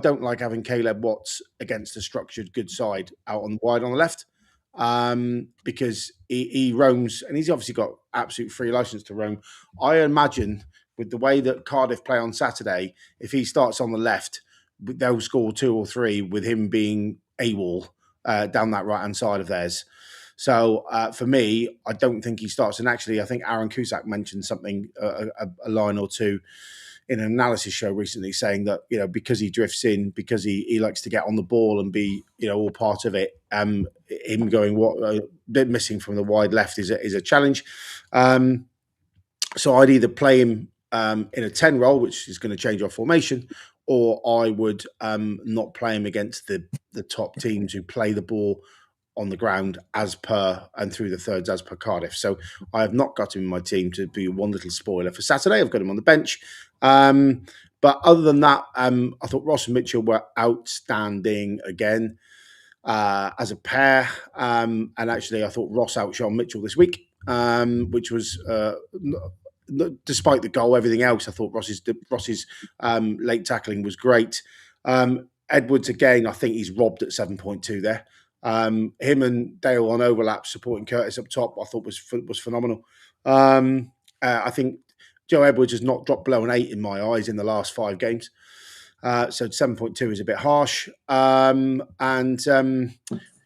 don't like having Caleb Watts against a structured good side out on wide on the left, because he roams, and he's obviously got absolute free license to roam. I imagine with the way that Cardiff play on Saturday, if he starts on the left, they'll score 2 or 3 with him being AWOL down that right hand side of theirs. So for me, I don't think he starts. And actually, I think Aaron Cusack mentioned something, a line or two in an analysis show recently, saying that, because he drifts in, because he likes to get on the ball and be, all part of it, him going a bit missing from the wide left is a challenge. So I'd either play him in a 10 role, which is going to change our formation, or I would not play him against the top teams who play the ball on the ground as per and through the thirds as per Cardiff. So I have not got him in my team to be one little spoiler for Saturday. I've got him on the bench. But other than that, I thought Ross and Mitchell were outstanding again as a pair. And actually, I thought Ross outshone Mitchell this week, which was... despite the goal, everything else, I thought Ross's late tackling was great. Edwards, again, I think he's robbed at 7.2 there. Him and Dale on overlap supporting Curtis up top, I thought was phenomenal. I think Joe Edwards has not dropped below an 8 in my eyes in the last 5 games. So 7.2 is a bit harsh.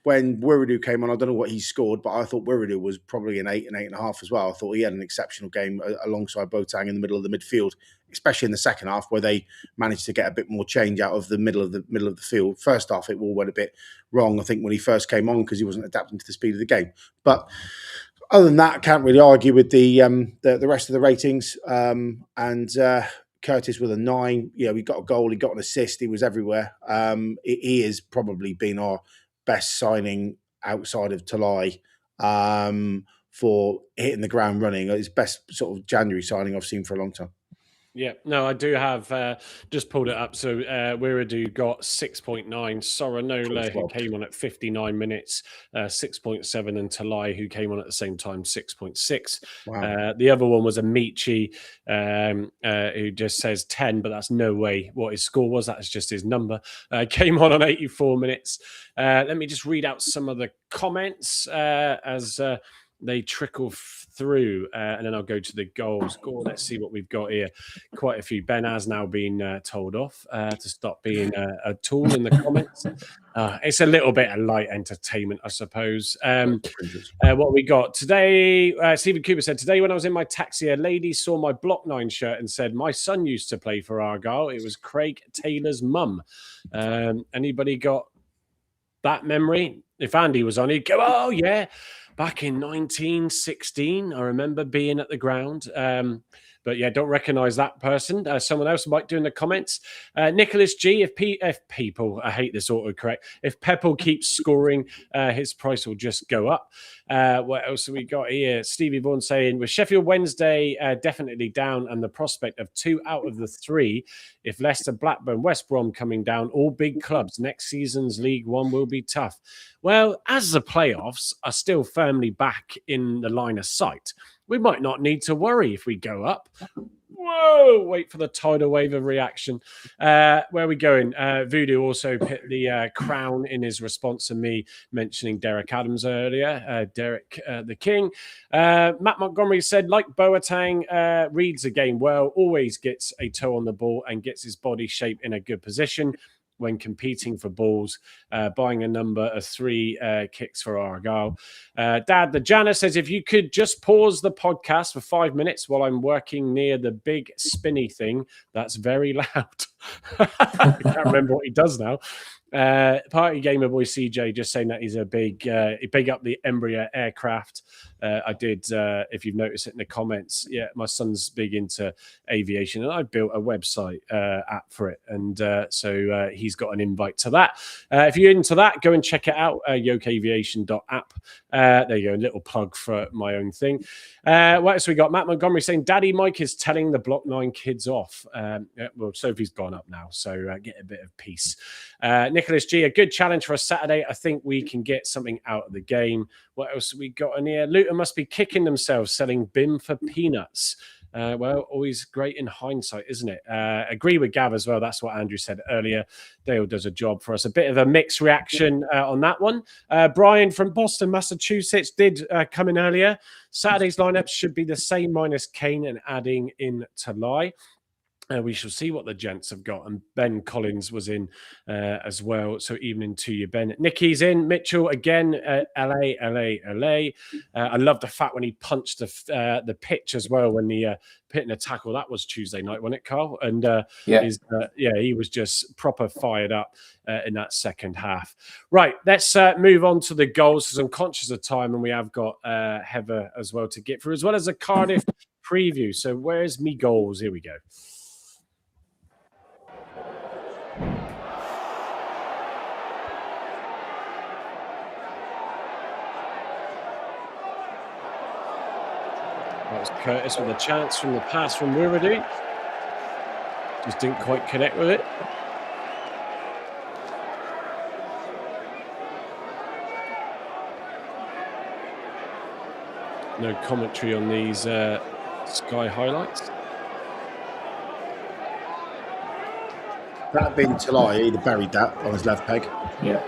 When Wiradu came on, I don't know what he scored, but I thought Wiradu was probably an 8 and 8.5 as well. I thought he had an exceptional game alongside Boateng in the middle of the midfield, especially in the second half where they managed to get a bit more change out of the middle of the field. First half, it all went a bit wrong, I think, when he first came on because he wasn't adapting to the speed of the game. But other than that, I can't really argue with the rest of the ratings. Curtis with a 9. He got a goal, he got an assist, he was everywhere. He has probably been our best signing outside of Talai for hitting the ground running. His best sort of January signing I've seen for a long time. Yeah, no, I do have just pulled it up. So Wiradu got 6.9. Soranola, who came on at 59 minutes, 6.7, and Talai, who came on at the same time, 6.6. Wow. The other one was Amici, who just says 10, but that's no way what his score was. That's just his number. Came on 84 minutes. Let me just read out some of the comments as they trickle through, and then I'll go to the goals. Let's see what we've got here. Quite a few. Ben has now been told off to stop being a tool in the comments. It's a little bit of light entertainment, I suppose. What we got today, Stephen Cooper said, today when I was in my taxi, a lady saw my Block 9 shirt and said, my son used to play for Argyle. It was Craig Taylor's mum. Anybody got that memory? If Andy was on, he'd go, oh, yeah. Back in 1916, I remember being at the ground. But yeah, don't recognise that person. Someone else might do in the comments. Nicholas G, if people, I hate this autocorrect, if Pepple keeps scoring, his price will just go up. What else have we got here? Stevie Vaughan saying, with Sheffield Wednesday definitely down and the prospect of 2 out of the 3, if Leicester, Blackburn, West Brom coming down, all big clubs, next season's League One will be tough. Well, as the playoffs are still firmly back in the line of sight, we might not need to worry if we go up. Whoa, wait for the tidal wave of reaction. Where are we going? Voodoo also hit the crown in his response to me mentioning Derek Adams earlier. Derek the King. Matt Montgomery said, like Boateng, reads the game well, always gets a toe on the ball and gets his body shape in a good position when competing for balls, buying a number of 3 kicks for Argyle. Dad, the Janice says, if you could just pause the podcast for 5 minutes while I'm working near the big spinny thing, that's very loud. I can't remember what he does now. Party Gamer Boy CJ just saying that he's a big up the Embraer aircraft. I did, if you've noticed it in the comments, yeah, my son's big into aviation and I built a website app for it. And so he's got an invite to that. If you're into that, go and check it out, yokeaviation.app. There you go, a little plug for my own thing. What else we got? Matt Montgomery saying, Daddy Mike is telling the Block 9 kids off. Yeah, well, Sophie's gone. gone up now, so get a bit of peace. Nicholas G, a good challenge for a Saturday. I think we can get something out of the game. What else have we got in here? Luton must be kicking themselves selling Bim for peanuts. Well, always great in hindsight, isn't it? Agree with Gav as well. That's what Andrew said earlier. Dale does a job for us. A bit of a mixed reaction on that one. Brian from Boston, Massachusetts did come in earlier. Saturday's lineup should be the same minus Kane and adding in Talai. We shall see what the gents have got. And Ben Collins was in as well. So evening to you, Ben. Nicky's in. Mitchell again. LA. I love the fact when he punched the pitch as well when he pit in a tackle. That was Tuesday night, wasn't it, Carl? And he was just proper fired up in that second half. Right, let's move on to the goals because I'm conscious of time and we have got Heather as well to get through, as well as a Cardiff preview. So where's me goals? Here we go. That was Curtis with a chance from the pass from Wiradou. Just didn't quite connect with it. No commentary on these Sky highlights. That had been Talai. He'd have buried that on his left peg. Yeah.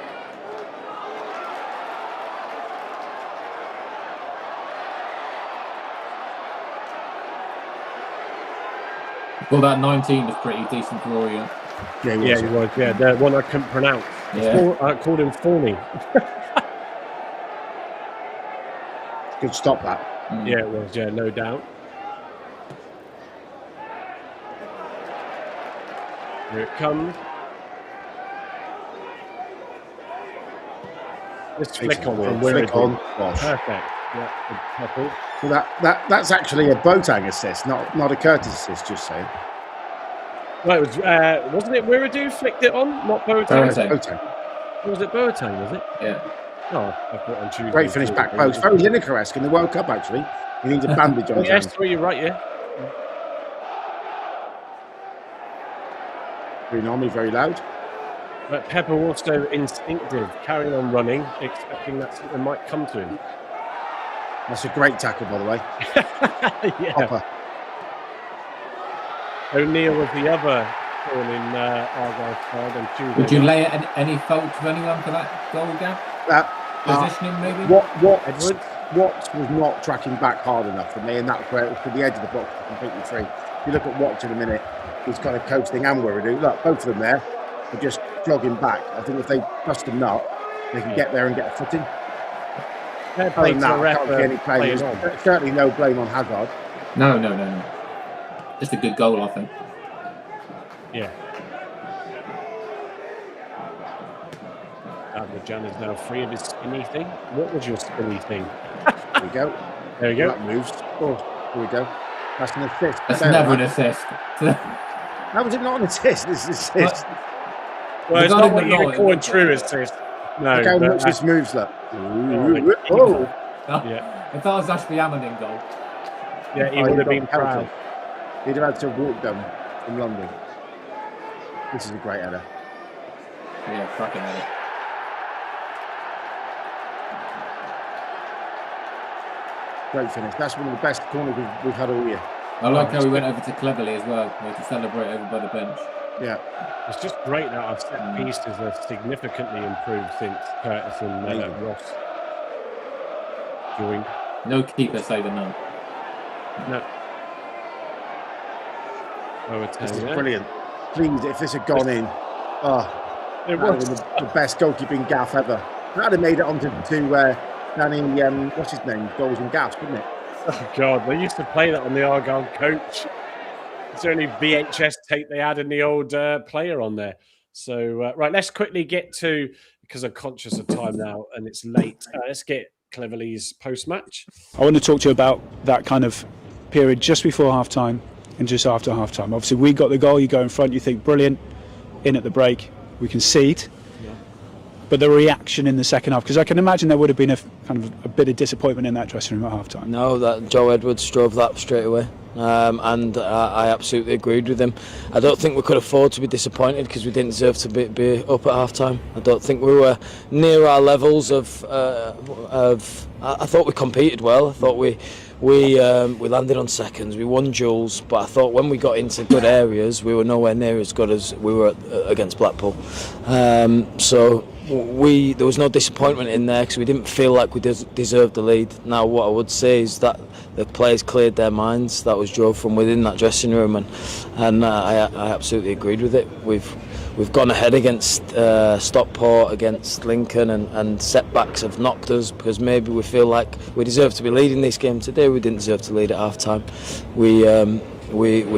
Well, that 19 was pretty decent for Orient. Yeah, he was. Yeah, the one I couldn't pronounce. Yeah. I called him Forney. Good stop that. Yeah, it was. Yeah, no doubt. Here it comes. Just flick on from Flick on. Gosh. Perfect. Yeah, So that's actually a Boateng assist, not a Curtis assist. Just saying. Well, it was wasn't it Wiradou flicked it on, not Boateng? Boateng. Was it Boateng? Was it? Yeah. Oh, I thought on Tuesday. Great finish back post. Very Lineker-esque in the World Cup. Actually, he needs a bandage on his Yes, hand. well, you're right. Yeah. Brunami very loud. But Pepper also instinctive, carrying on running, expecting that something might come to him. That's a great tackle, by the way. Yeah. Popper. O'Neill was the other thorn in Argyle's side on Tuesday. Would you lay any fault to anyone for that goal gap? Positioning, maybe? Watts was not tracking back hard enough for me, and that's where it was to the edge of the box completely free. If you look at Watts in a minute, he's kind of coasting and Wiradou. Look, both of them there are just jogging back. I think if they bust a nut, they can get there and get a footing. Fair play to the ref, can't be any blame. Certainly no blame on Hazard. No. Just a good goal, I think. Yeah. Jan is now free of his spinny thing. What was your spinny thing? There we go. There we go. That moves. Oh, here we go. That's an assist. That's never an assist. How was it not an assist? It's an assist. Well, it's not what you're calling true assist. No. Look how much this moves, look. Oh. Yeah. If that was Ashby Hammond goal. Yeah, he would have been proud. He'd have had to walk down from London. This is a great header. Yeah, cracking header. Great finish. That's one of the best corners we've had all year. I like how we went over to Cleverly as well, to celebrate over by the bench. Yeah. It's just great that our set pieces have significantly improved since Curtis and Ross joined. No keeper saving none. No. This is brilliant. Please, if this had gone in, it was the best goalkeeping gaff ever. That had made it onto Danny, what's his name? Goals and gaffs, wouldn't it? Oh God, they used to play that on the Argyle coach. It's only VHS tape they had in the old player on there. So right, let's quickly get to, because I'm conscious of time now and it's late. Let's get Cleverly's post-match. I want to talk to you about that kind of period just before half-time and just after half-time. Obviously, we got the goal, you go in front, you think, brilliant, in at the break, we concede. Yeah. But the reaction in the second half, because I can imagine there would have been a bit of disappointment in that dressing room at half-time. No, that Joe Edwards drove that straight away. and I absolutely agreed with him. I don't think we could afford to be disappointed because we didn't deserve to be up at half time. I don't think we were near our levels of. I thought we competed well. I thought we landed on seconds. We won duels, but I thought when we got into good areas, we were nowhere near as good as we were against Blackpool. So there was no disappointment in there because we didn't feel like we deserved the lead. Now, what I would say is that the players cleared their minds. That was drove from within that dressing room, and I absolutely agreed with it. We've gone ahead against Stockport, against Lincoln, and setbacks have knocked us because maybe we feel like we deserve to be leading this game today. We didn't deserve to lead at half time. We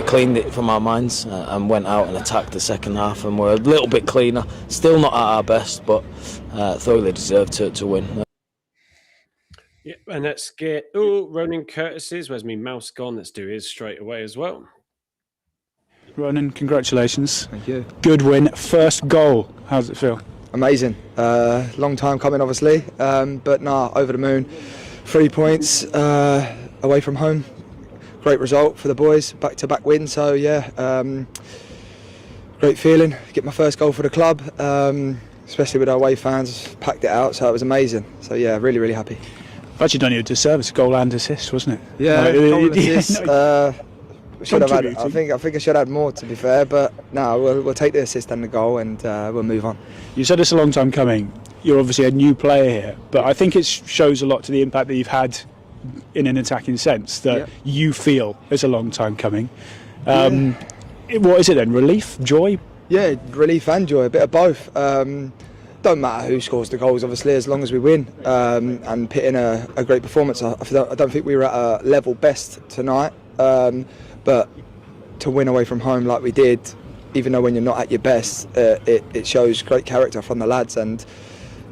cleaned it from our minds and went out and attacked the second half, and we're a little bit cleaner. Still not at our best, but thoroughly deserved to win. Yeah, and let's get Ronan Curtis's. Where's me mouse gone? Let's do his straight away as well. Ronan, congratulations. Thank you. Good win. First goal. How does it feel? Amazing. Long time coming, obviously, but over the moon. 3 points away from home. Great result for the boys. Back-to-back win. So great feeling. Get my first goal for the club, especially with our away fans. Packed it out, so it was amazing. So really, really happy. I've actually done you a disservice. Goal and assist, wasn't it? Yeah, goal and assist. Should have had. Contributing. I think I should have had more, to be fair. But no, we'll take the assist and the goal, and we'll move on. You said it's a long time coming. You're obviously a new player here, but I think it shows a lot to the impact that you've had in an attacking sense that you feel it's a long time coming. What is it then? Relief, joy? Yeah, relief and joy, a bit of both. Don't matter who scores the goals, obviously, as long as we win and put in a great performance. I don't think we were at a level best tonight, but to win away from home like we did, even though when you're not at your best, it shows great character from the lads, and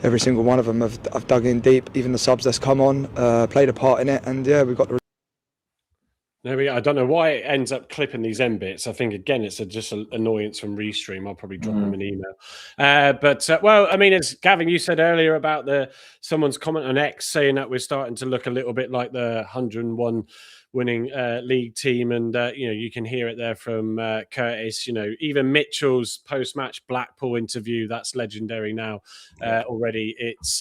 every single one of them have dug in deep. Even the subs that's come on played a part in it, and we've got the. There we go. I don't know why it ends up clipping these end bits. I think, again, it's just an annoyance from Restream. I'll probably drop them an email. Well, I mean, as Gavin, you said earlier about someone's comment on X saying that we're starting to look a little bit like the 101 winning league team. And, you can hear it there from Curtis. Even Mitchell's post-match Blackpool interview, that's legendary now already. It's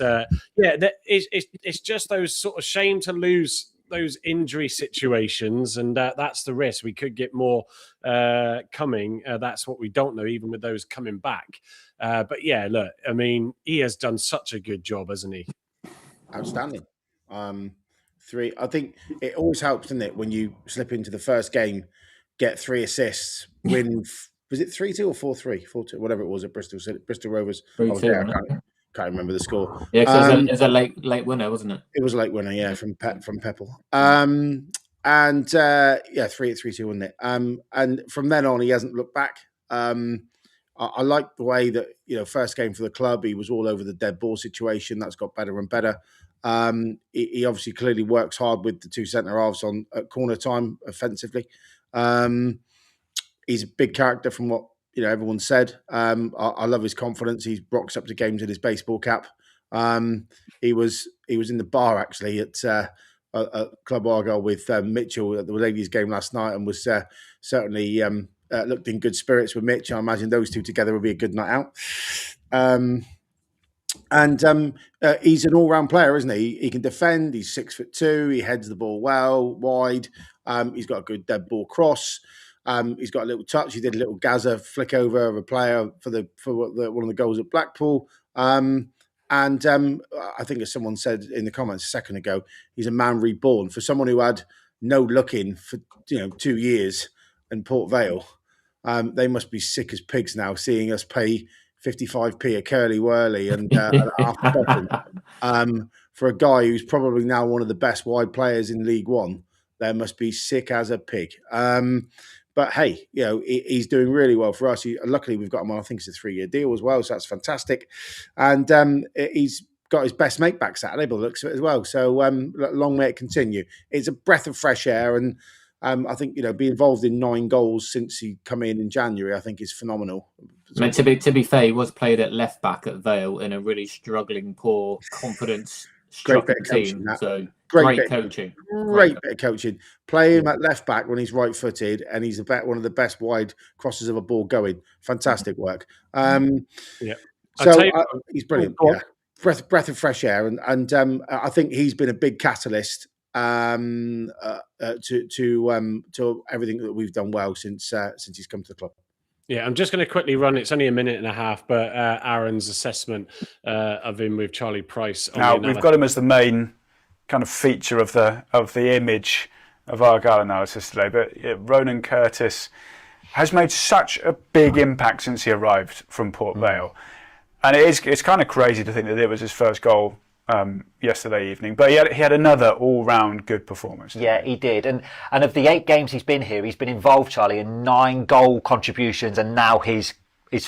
just those sort of shame to lose those injury situations, and that's the risk. We could get more coming. That's what we don't know, even with those coming back. But look, I mean, he has done such a good job, hasn't he? Outstanding. I think it always helps, doesn't it, when you slip into the first game, get 3 assists, win. Was it 3-2 or 4-3? 4-2, whatever it was at Bristol Rovers. 3-2. Can't remember the score. Yeah, because it was a late winner, wasn't it? It was a late winner, yeah, from Peppel. 3-2, wasn't it? And from then on, he hasn't looked back. I like the way that, first game for the club, he was all over the dead ball situation. That's got better and better. He obviously clearly works hard with the 2 centre halves at corner time offensively. He's a big character from what everyone said. I love his confidence. He rocks up to games in his baseball cap. He was in the bar actually at Club Argyle with Mitchell at the ladies' game last night, and was certainly looked in good spirits with Mitch. I imagine those two together will be a good night out. He's an all-round player, isn't he? He can defend. He's 6'2". He heads the ball well, wide. He's got a good dead ball cross. He's got a little touch. He did a little Gaza flick over of a player for one of the goals at Blackpool. I think, as someone said in the comments a second ago, he's a man reborn. For someone who had no look-in for 2 years in Port Vale, they must be sick as pigs now, seeing us pay 55p a curly whirly and after bottom. For a guy who's probably now one of the best wide players in League One, they must be sick as a pig. But hey, he's doing really well for us. Luckily, we've got him on, I think it's a 3-year deal as well, so that's fantastic. And he's got his best mate back Saturday, by the looks of it as well. So long may it continue. It's a breath of fresh air, and I think be involved in 9 goals since he come in January, I think is phenomenal. I mean, to be fair, he was played at left back at Vale in a really struggling, poor confidence struggling team. So Great coaching. Great bit of coaching. Play him at left back when he's right-footed, and he's one of the best wide crosses of a ball going. Fantastic work. Yeah. So he's brilliant. Yeah, breath of fresh air, and I think he's been a big catalyst to everything that we've done well since he's come to the club. Yeah, I'm just going to quickly run. It's only a minute and a half, but Aaron's assessment of him with Charlie Price. Now we've got him as the main kind of feature of the image of Argyle analysis today. But Ronan Curtis has made such a big impact since he arrived from Port Vale, and it's kind of crazy to think that it was his first goal yesterday evening, but he had another all-round good performance. Yeah, he did, and of the 8 games he's been here, he's been involved, Charlie, in 9 goal contributions, and now his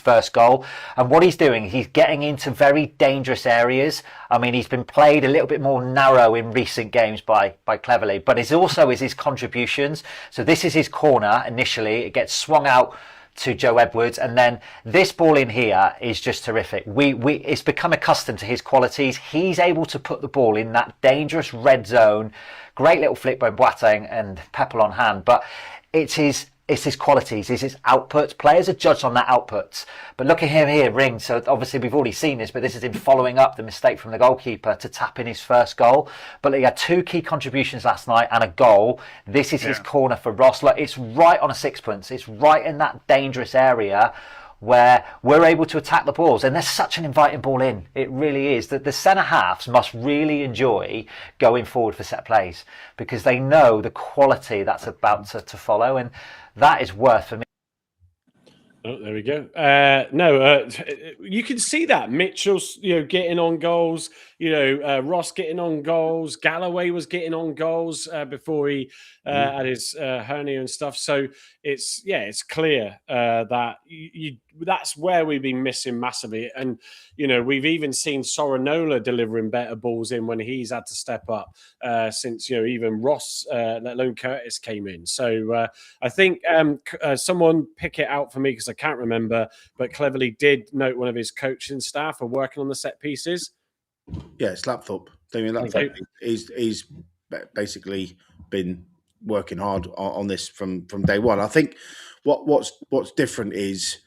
first goal. And what he's doing, he's getting into very dangerous areas. I mean, he's been played a little bit more narrow in recent games by Cleverley, but it's also his contributions. So this is his corner initially. It gets swung out to Joe Edwards, and then this ball in here is just terrific. It's become accustomed to his qualities. He's able to put the ball in that dangerous red zone. Great little flick by Boateng and Pepple on hand, but it's his qualities, it's his outputs. Players are judged on their outputs. But look at him here, Ring. So obviously we've already seen this, but this is him following up the mistake from the goalkeeper to tap in his first goal. But he had 2 key contributions last night and a goal. This is his corner for Ross. Look, it's right on a sixpence. It's right in that dangerous area where we're able to attack the balls, and there's such an inviting ball in. It really is. That the centre halves must really enjoy going forward for set plays, because they know the quality that's about to follow, and that is worth for me. Oh, there we go. You can see that Mitchell's, getting on goals. Ross getting on goals. Galloway was getting on goals before he had his hernia and stuff. So it's clear that that's where we've been missing massively. And we've even seen Sorinola delivering better balls in when he's had to step up since even Ross, let alone Curtis, came in. So I think someone pick it out for me because I can't remember, but Cleverley did note one of his coaching staff are working on the set pieces. Yeah, it's Lapthorpe. Damien Lapthorpe. He's basically been working hard on this from day one. I think what's different is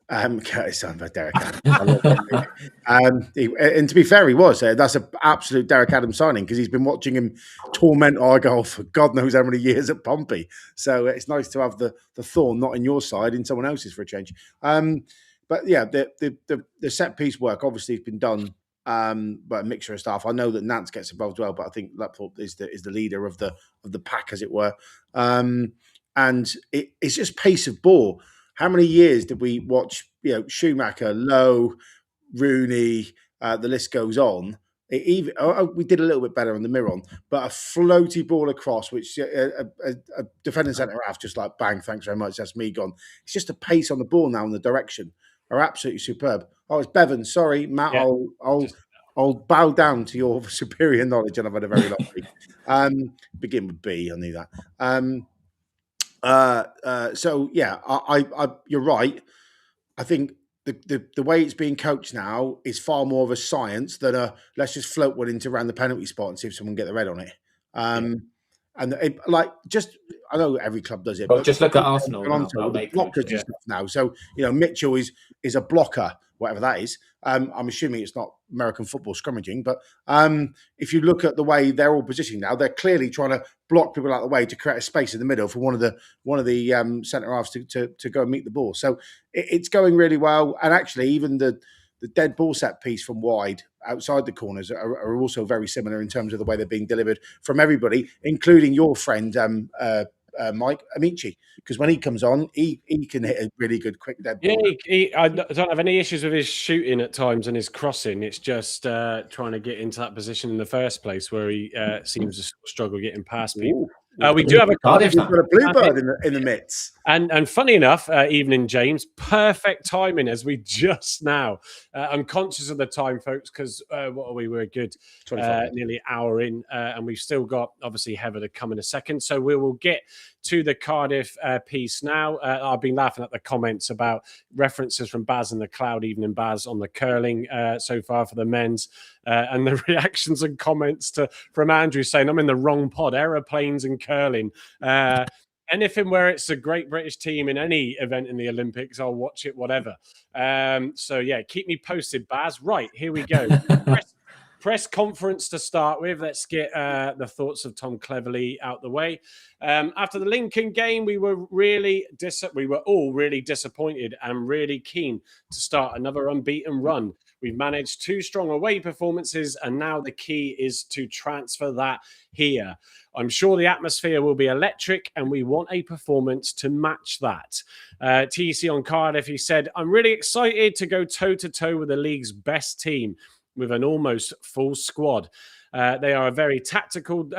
Curtis sounds like Derek Adams. And to be fair, he was. That's an absolute Derek Adams signing because he's been watching him torment Argyle for God knows how many years at Pompey. So it's nice to have the thorn not in your side, in someone else's for a change. But yeah, the set piece work obviously has been done. But a mixture of staff. I know that Nance gets involved well, but I think Lapthorpe is the leader of the pack, as it were. And it's just pace of ball. How many years did we watch? Schumacher, Lowe, Rooney. The list goes on. We did a little bit better on the Miron, but a floaty ball across, which a defending centre half just like bang, thanks very much. That's me gone. It's just a pace on the ball now and the direction are absolutely superb. Oh, it's Bevan. Sorry, Matt. Yeah. I'll bow down to your superior knowledge, and I've had a very long week. Begin with B. I knew that. So yeah, you're right. I think the way it's being coached now is far more of a science than let's just float one into around the penalty spot and see if someone can get the red on it. And I know every club does it, but just look at Arsenal blockers and stuff now. So Mitchell is a blocker, whatever that is. I'm assuming it's not American football scrummaging, but if you look at the way they're all positioned now, they're clearly trying to block people out of the way to create a space in the middle for one of the centre halves to go and meet the ball. So it's going really well, and actually even the dead ball set piece from wide outside the corners are also very similar in terms of the way they're being delivered from everybody, including your friend Mike Amici, because when he comes on, he can hit a really good quick dead ball. Yeah, I don't have any issues with his shooting at times and his crossing. It's just trying to get into that position in the first place where he seems to struggle getting past people. We do have a Cardiff. We've got a bluebird in the midst. And funny enough, evening, James, perfect timing as we just now. I'm conscious of the time, folks, because what are we? We're a good nearly an hour in, and we've still got, obviously, Heather to come in a second. So we will get to the Cardiff piece now. I've been laughing at the comments about references from Baz and the Cloud Evening Baz on the curling so far for the men's, and the reactions and comments from Andrew saying, I'm in the wrong pod, aeroplanes and curling. Anything where it's a great British team in any event in the Olympics, I'll watch it, whatever. So, yeah, keep me posted, Baz. Right, here we go. Press conference to start with. Let's get the thoughts of Tom Cleverley out the way. After the Lincoln game, we were all really disappointed and really keen to start another unbeaten run. We've managed 2 strong away performances, and now the key is to transfer that here. I'm sure the atmosphere will be electric, and we want a performance to match that. TC on Cardiff, he said, I'm really excited to go toe-to-toe with the league's best team with an almost full squad. They are a very technical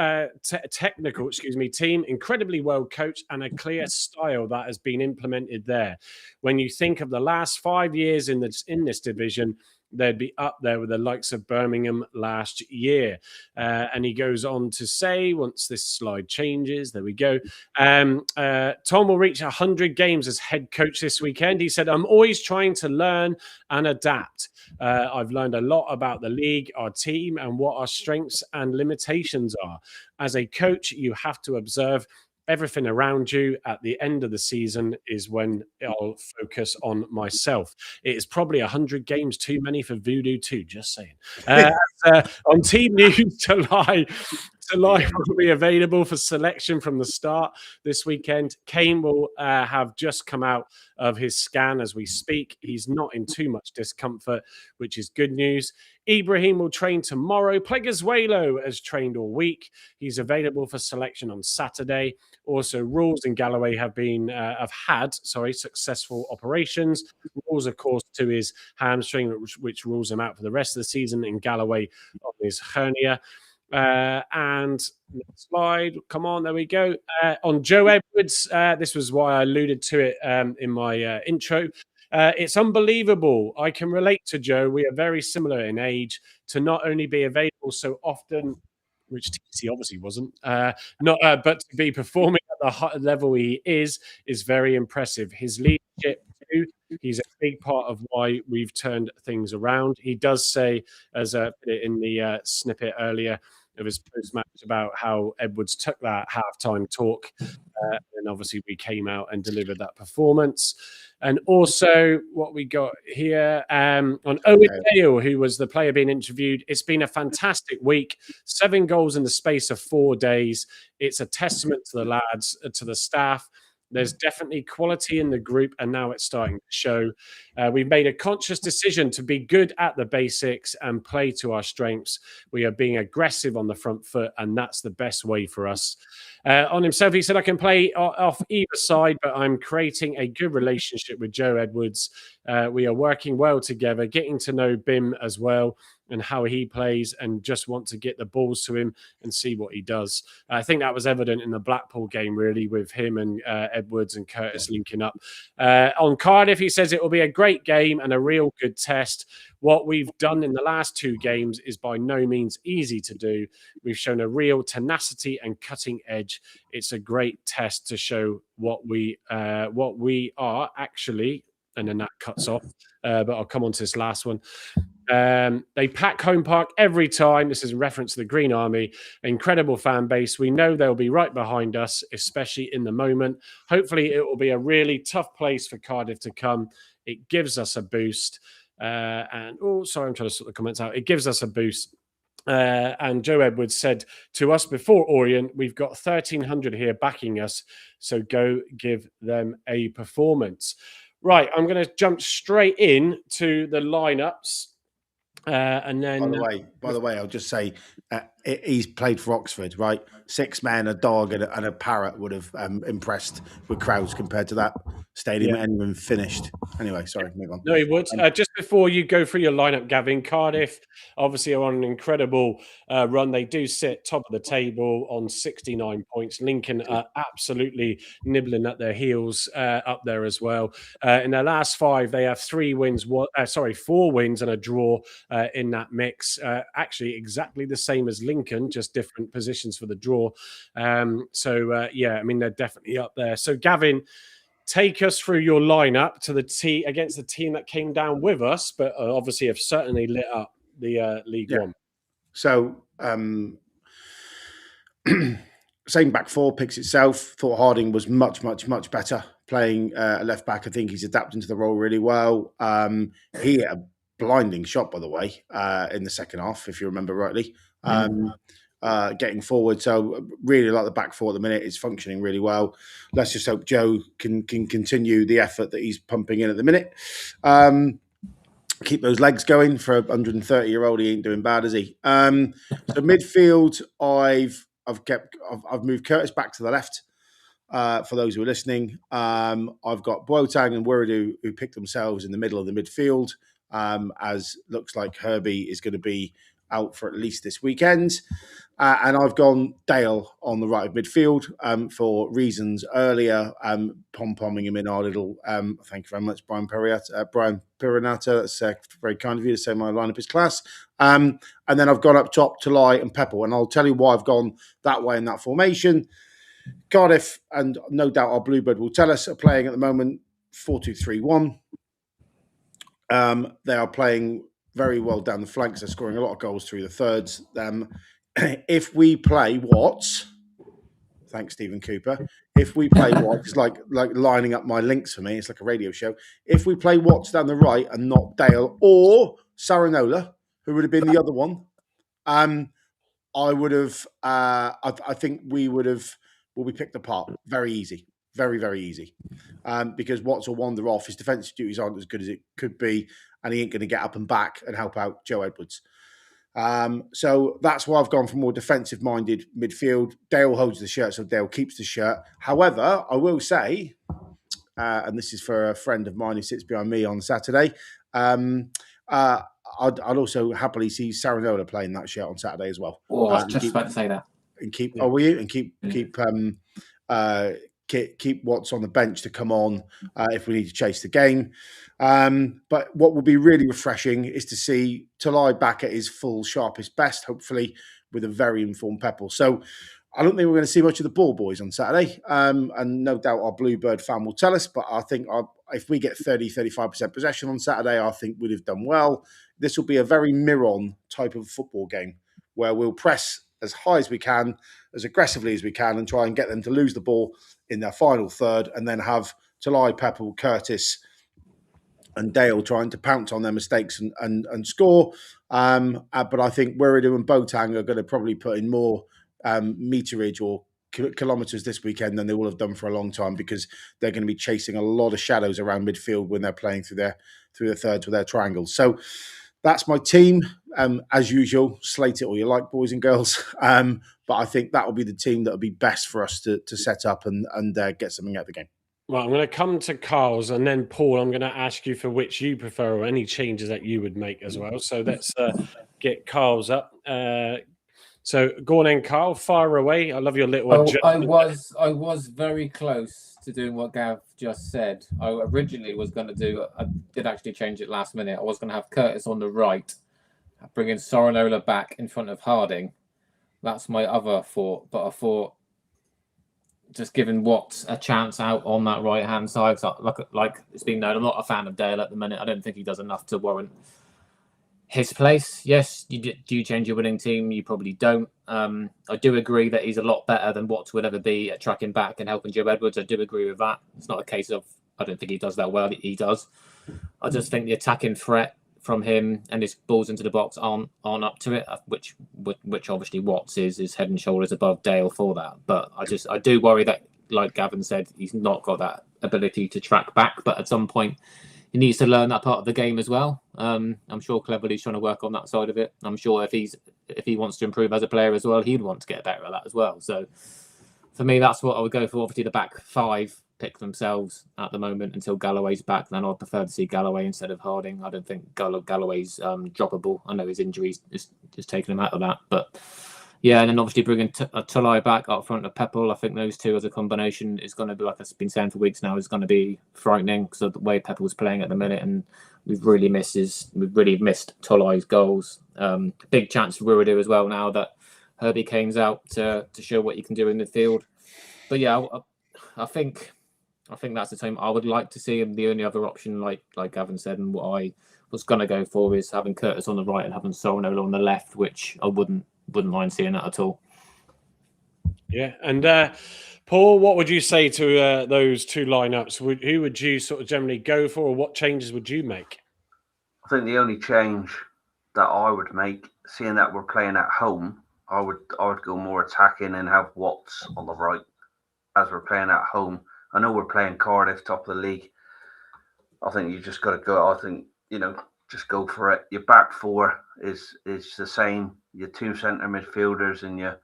team, incredibly well coached, and a clear style that has been implemented there. When you think of the last 5 years in this division, they'd be up there with the likes of Birmingham last year. And he goes on to say, once this slide changes, there we go. Tom will reach 100 games as head coach this weekend. He said, I'm always trying to learn and adapt. I've learned a lot about the league, our team, and what our strengths and limitations are. As a coach, you have to observe everything around you. At the end of the season is when I'll focus on myself. It is probably 100 games too many for Voodoo too, just saying. On team news, July will be available for selection from the start this weekend. Kane will have just come out of his scan as we speak. He's not in too much discomfort, which is good news. Ibrahim will train tomorrow. Pleguezuelo has trained all week. He's available for selection on Saturday. Also, Rules and Galloway have had successful operations. Rules, of course, to his hamstring, which rules him out for the rest of the season, and Galloway on his hernia. And next slide, come on, there we go. On Joe Edwards, this was why I alluded to it in my intro. It's unbelievable. I can relate to Joe. We are very similar in age. To not only be available so often, which TC obviously wasn't, but to be performing at the high level he is very impressive. His leadership too, he's a big part of why we've turned things around. He does say, as I put it in the snippet earlier of his post-match, about how Edwards took that halftime talk, and obviously we came out and delivered that performance. And also what we got here on Owen Dale, who was the player being interviewed. It's been a fantastic week. 7 goals in the space of 4 days. It's a testament to the lads, to the staff. There's definitely quality in the group, and now it's starting to show. We've made a conscious decision to be good at the basics and play to our strengths. We are being aggressive on the front foot, and that's the best way for us. On himself, he said, I can play off either side, but I'm creating a good relationship with Joe Edwards. We are working well together, getting to know Bim as well and how he plays, and just want to get the balls to him and see what he does. I think that was evident in the Blackpool game, really, with him and Edwards and Curtis linking up. On Cardiff, he says it will be a great game and a real good test. What we've done in the last 2 games is by no means easy to do. We've shown a real tenacity and cutting edge. It's a great test to show what we are actually, and then that cuts off. But I'll come on to this last one. They pack Home Park every time. This is in reference to the Green Army. Incredible fan base. We know they'll be right behind us, especially in the moment. Hopefully it will be a really tough place for Cardiff to come. It gives us a boost. I'm trying to sort the comments out. It gives us a boost. And Joe Edwards said to us before Orient, we've got 1,300 here backing us, so go give them a performance. Right, I'm going to jump straight in to the lineups. And then, by the way, I'll just say he's played for Oxford, right? 6 men, a dog, and a parrot would have impressed with crowds compared to that stadium and even finished. Anyway, sorry, move on. No, he would. Just before you go through your lineup, Gavin, Cardiff obviously are on an incredible run. They do sit top of the table on 69 points. Lincoln are absolutely nibbling at their heels up there as well. In their last 5, they have 4 wins and a draw in that mix. Actually, exactly the same as Lincoln Lincoln, just different positions for the draw. Yeah, I mean, they're definitely up there. So, Gavin, take us through your lineup to the against the team that came down with us, but obviously have certainly lit up the League One. So, same back four picks itself. Thought Harding was much better playing left back. I think he's adapting to the role really well. He had a blinding shot, by the way, in the second half, if you remember rightly. Getting forward, so really like the back four at the minute. It's functioning really well. Let's just hope Joe can continue the effort that he's pumping in at the minute. Keep those legs going for a 130-year-old. He ain't doing bad, is he? So midfield, I've moved Curtis back to the left. For those who are listening, I've got Boateng and Wuridu who picked themselves in the middle of the midfield. As looks like Herbie is going to be out for at least this weekend. And I've gone Dale on the right of midfield for reasons earlier, pom-pomming him in our little, thank you very much, Brian Perinata. That's very kind of you to say my lineup is class. And then I've gone up top to Lie and Pepple. And I'll tell you why I've gone that way in that formation. Cardiff, and no doubt our Bluebird will tell us, are playing at the moment 4-2-3-1. They are playing very well down the flanks. They're scoring a lot of goals through the thirds. If we play Watts, thanks Stephen Cooper. If we play Watts, it's like lining up my links for me. It's like a radio show. If we play Watts down the right and not Dale or Saranola, who would have been the other one, I would have. I think will be picked apart very easy. Very, very easy. Because Watts will wander off. His defensive duties aren't as good as it could be, and he ain't going to get up and back and help out Joe Edwards. So that's why I've gone for more defensive-minded midfield. Dale holds the shirt, so Dale keeps the shirt. However, I will say, and this is for a friend of mine who sits behind me on Saturday, I'd also happily see Saranola playing that shirt on Saturday as well. Oh, I was just about to say that. And keep Watts on the bench to come on if we need to chase the game. But what will be really refreshing is to see Talai back at his full, sharpest best, hopefully with a very informed Pepple. So I don't think we're going to see much of the ball boys on Saturday. And no doubt our Bluebird fan will tell us, but I think if we get 30-35% possession on Saturday, I think we'd have done well. This will be a very Miron type of football game where we'll press as high as we can, as aggressively as we can, and try and get them to lose the ball in their final third, and then have Talai, Pepple, Curtis and Dale trying to pounce on their mistakes and score. But I think Wuridu and Boateng are going to probably put in more meterage or kilometres this weekend than they will have done for a long time, because they're going to be chasing a lot of shadows around midfield when they're playing through the thirds with their triangles. So that's my team. As usual, slate it all you like, boys and girls. But I think that will be the team that will be best for us to set up and get something out of the game. Well, I'm going to come to Carl's, and then Paul, I'm going to ask you for which you prefer or any changes that you would make as well. So let's get Carl's up. So go on in, Carl, fire away. I love your little. I was very close to doing what Gav just said. I originally was going to do. I did actually change it last minute. I was going to have Curtis on the right, bringing Sorinola back in front of Harding. That's my other thought. But I thought, just giving Watts a chance out on that right hand side. So like it's been known, I'm not a fan of Dale at the minute. I don't think he does enough to warrant his place. Yes, do you change your winning team? You probably don't. I do agree that he's a lot better than Watts would ever be at tracking back and helping Joe Edwards. I do agree with that. It's not a case of I don't think he does that well. He does. I just think the attacking threat from him and his balls into the box aren't up to it, which obviously Watts is head and shoulders above Dale for that. But I do worry that, like Gavin said, he's not got that ability to track back. But at some point, he needs to learn that part of the game as well. I'm sure Cleverly's trying to work on that side of it. I'm sure if he wants to improve as a player as well, he'd want to get better at that as well. So for me, that's what I would go for. Obviously, the back five pick themselves at the moment until Galloway's back. Then I'd prefer to see Galloway instead of Harding. I don't think Galloway's droppable. I know his injuries is taking him out of that, but yeah. And then obviously bringing Tulai back up front of Pepple. I think those two as a combination is going to be, like I've been saying for weeks now, is going to be frightening because of the way Pepple's playing at the minute, and we've really missed Tulai's goals. Big chance for Wuridu as well now that Herbie Kane's out to show what you can do in the field. But yeah, I think that's the team I would like to see. And the only other option, like Gavin said, and what I was going to go for, is having Curtis on the right and having Sorinola on the left, which I wouldn't mind seeing that at all. Yeah, and Paul, what would you say to those two lineups? Who would you sort of generally go for, or what changes would you make? I think the only change that I would make, seeing that we're playing at home, I would go more attacking and have Watts on the right as we're playing at home. I know we're playing Cardiff, top of the league. I think you just got to go. I think, just go for it. Your back four is the same. Your two centre midfielders and your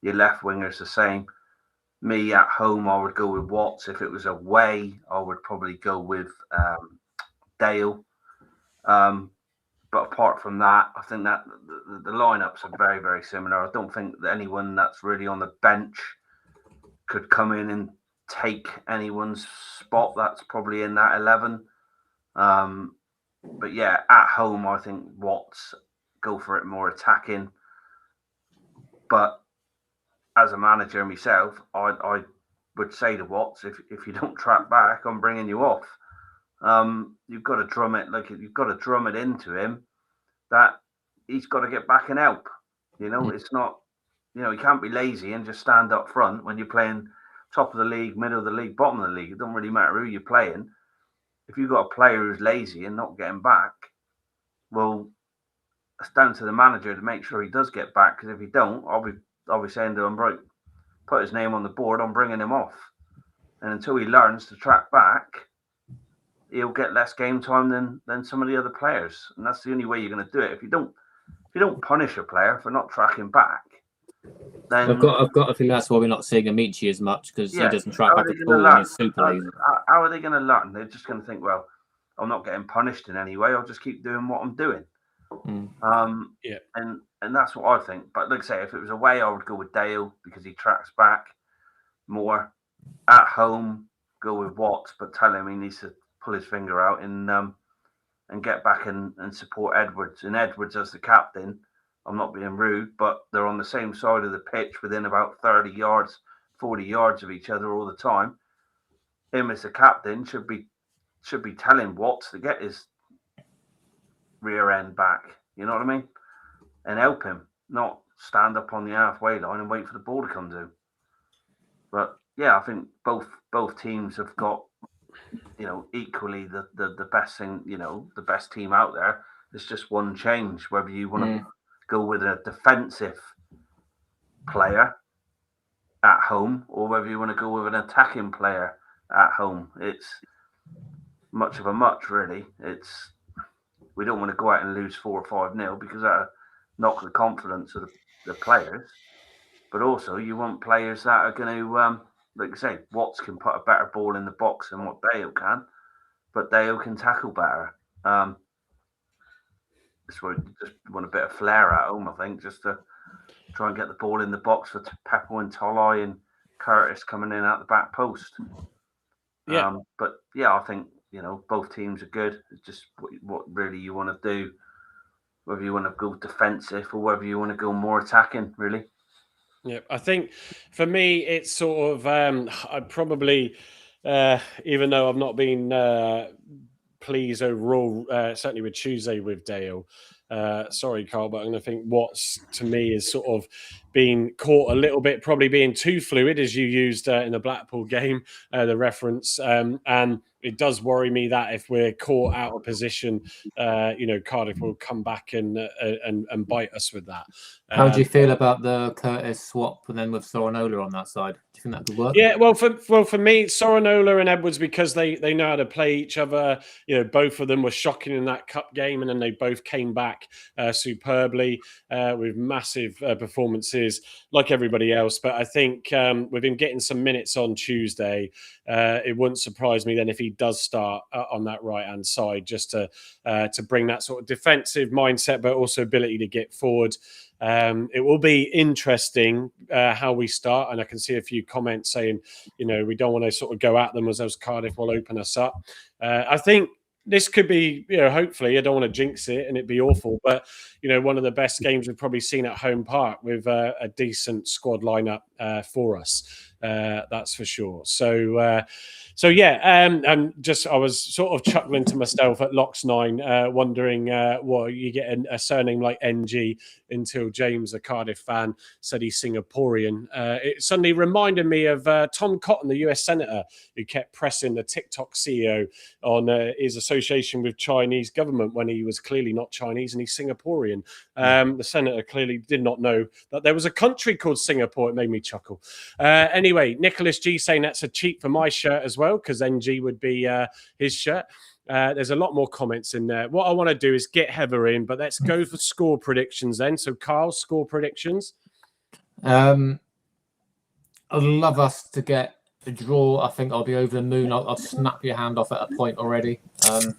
left wingers the same. Me at home, I would go with Watts. If it was away, I would probably go with Dale. But apart from that, I think that the lineups are very, very similar. I don't think that anyone that's really on the bench could come in and take anyone's spot that's probably in that 11. But yeah, at home, I think Watts, go for it more attacking. But as a manager myself, I would say to Watts, if you don't track back, I'm bringing you off. You've got to drum it into him that he's got to get back and help. It's not, he can't be lazy and just stand up front when you're playing top of the league, middle of the league, bottom of the league. It doesn't really matter who you're playing. If you've got a player who's lazy and not getting back, well, it's down to the manager to make sure he does get back. Because if he don't, I'll be saying to him, right, put his name on the board, I'm bringing him off. And until he learns to track back, he'll get less game time than some of the other players. And that's the only way you're going to do it. If you don't punish a player for not tracking back, then I've got a feeling that's why we're not seeing Amici as much, because he doesn't track back at all and he's super lazy. How are they going to learn? They're just going to think, well, I'm not getting punished in any way. I'll just keep doing what I'm doing. And that's what I think. But like I say, if it was away, I would go with Dale because he tracks back more. At home, go with Watts, but tell him he needs to pull his finger out and get back and support Edwards. And Edwards as the captain, I'm not being rude, but they're on the same side of the pitch within about 30 yards, 40 yards of each other all the time. Him as the captain should be telling Watts to get his rear end back. You know what I mean? And help him, not stand up on the halfway line and wait for the ball to come to. But yeah, I think both teams have got, equally the best thing, the best team out there. There's just one change, whether you want to go with a defensive player at home or whether you want to go with an attacking player at home. It's much of a much, really. We don't want to go out and lose 4 or 5-0 because that'll knock the confidence of the players. But also, you want players that are going to, like I say, Watts can put a better ball in the box than what Dale can, but Dale can tackle better. Just want a bit of flair at home, I think, just to try and get the ball in the box for Peppo and Tolai and Curtis coming in at the back post. Yeah. But yeah, I think, both teams are good. It's just what really you want to do, whether you want to go defensive or whether you want to go more attacking, really. Yeah, I think for me, it's sort of, I'd probably, even though I've not been pleased overall, certainly with Tuesday with Dale. Sorry, Carl, but I'm going to think Watts to me is sort of being caught a little bit, probably being too fluid, as you used in the Blackpool game, the reference. And it does worry me that if we're caught out of position, Cardiff will come back and bite us with that. How do you feel about the Curtis swap and then with Sorinola on that side? Do you think that could work? Yeah, well, for me, Sorinola and Edwards, because they know how to play each other. Both of them were shocking in that cup game, and then they both came back superbly with massive performances, like everybody else. But I think with him getting some minutes on Tuesday, it wouldn't surprise me then if he does start on that right hand side, just to bring that sort of defensive mindset, but also ability to get forward. It will be interesting how we start, and I can see a few comments saying, we don't want to sort of go at them as Cardiff will open us up. I think this could be, hopefully, I don't want to jinx it and it'd be awful, but, one of the best games we've probably seen at home park with a decent squad lineup for us. That's for sure. So yeah, I was sort of chuckling to myself at Lox9, wondering you get a surname like NG until James, a Cardiff fan, said he's Singaporean. It suddenly reminded me of Tom Cotton, the US Senator, who kept pressing the TikTok CEO on his association with Chinese government when he was clearly not Chinese and he's Singaporean. The Senator clearly did not know that there was a country called Singapore. It made me chuckle. Anyway, Nicholas G saying that's a cheat for my shirt as well, because NG would be his shirt. There's a lot more comments in there. What I want to do is get Heather in, but let's go for score predictions then. So, Carl, score predictions. I'd love us to get a draw. I think I'll be over the moon. I'll snap your hand off at a point already. But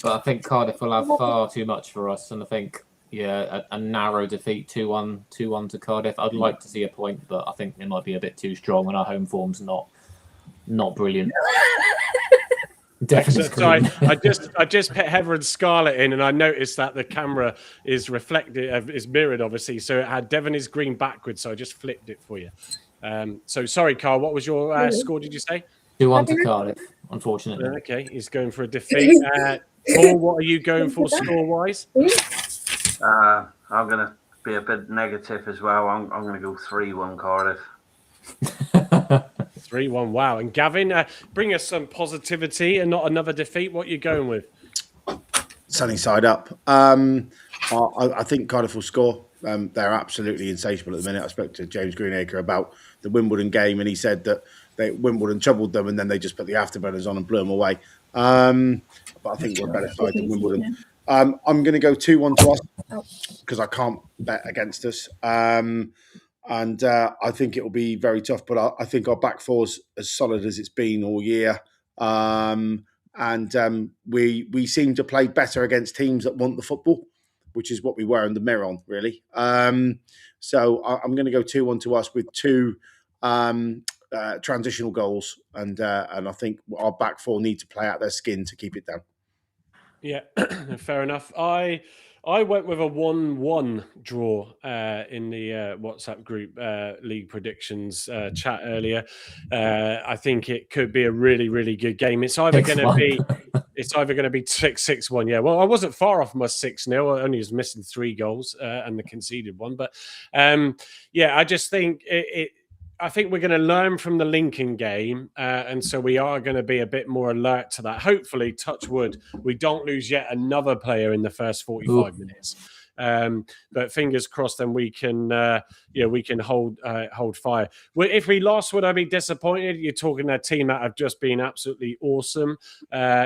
I think Cardiff will have far too much for us. And I think, a narrow defeat, 2-1 to Cardiff. I'd like to see a point, but I think it might be a bit too strong and our home form's not brilliant. Definitely. So I just put Heather and Scarlett in, and I noticed that the camera is reflected, is mirrored, obviously. So it had Devon is green backwards. So I just flipped it for you. So sorry, Carl. What was your score? Did you say 2-1 to Cardiff? Unfortunately. Okay, he's going for a defeat. Paul, what are you going for score-wise? I'm going to be a bit negative as well. I'm going to go 3-1 Cardiff. 3-1, wow. And Gavin, bring us some positivity and not another defeat. What are you going with? Sunny side up. I think Cardiff will score. They're absolutely insatiable at the minute. I spoke to James Greenacre about the Wimbledon game, and he said that Wimbledon troubled them, and then they just put the afterburners on and blew them away. But I think we're a better side than Wimbledon. I'm going to go 2-1 to us because I can't bet against us. And I think it will be very tough, but I think our back four's as solid as it's been all year. And we seem to play better against teams that want the football, which is what we were in the mirror on, really. So I'm going to go 2-1 to us with two transitional goals. And I think our back four need to play out their skin to keep it down. Yeah, fair enough. I went with a 1-1 draw in the WhatsApp group league predictions chat earlier. I think it could be a really, really good game. It's either going to be 6-1. Yeah, well, I wasn't far off my 6-0. I only was missing 3 goals and the conceded one. But I just think I think we're going to learn from the Lincoln game, and so we are going to be a bit more alert to that. Hopefully, touch wood, we don't lose yet another player in the first 45 minutes. But fingers crossed, then we can hold fire. Well, if we lost, would I be disappointed? You're talking a team that have just been absolutely awesome.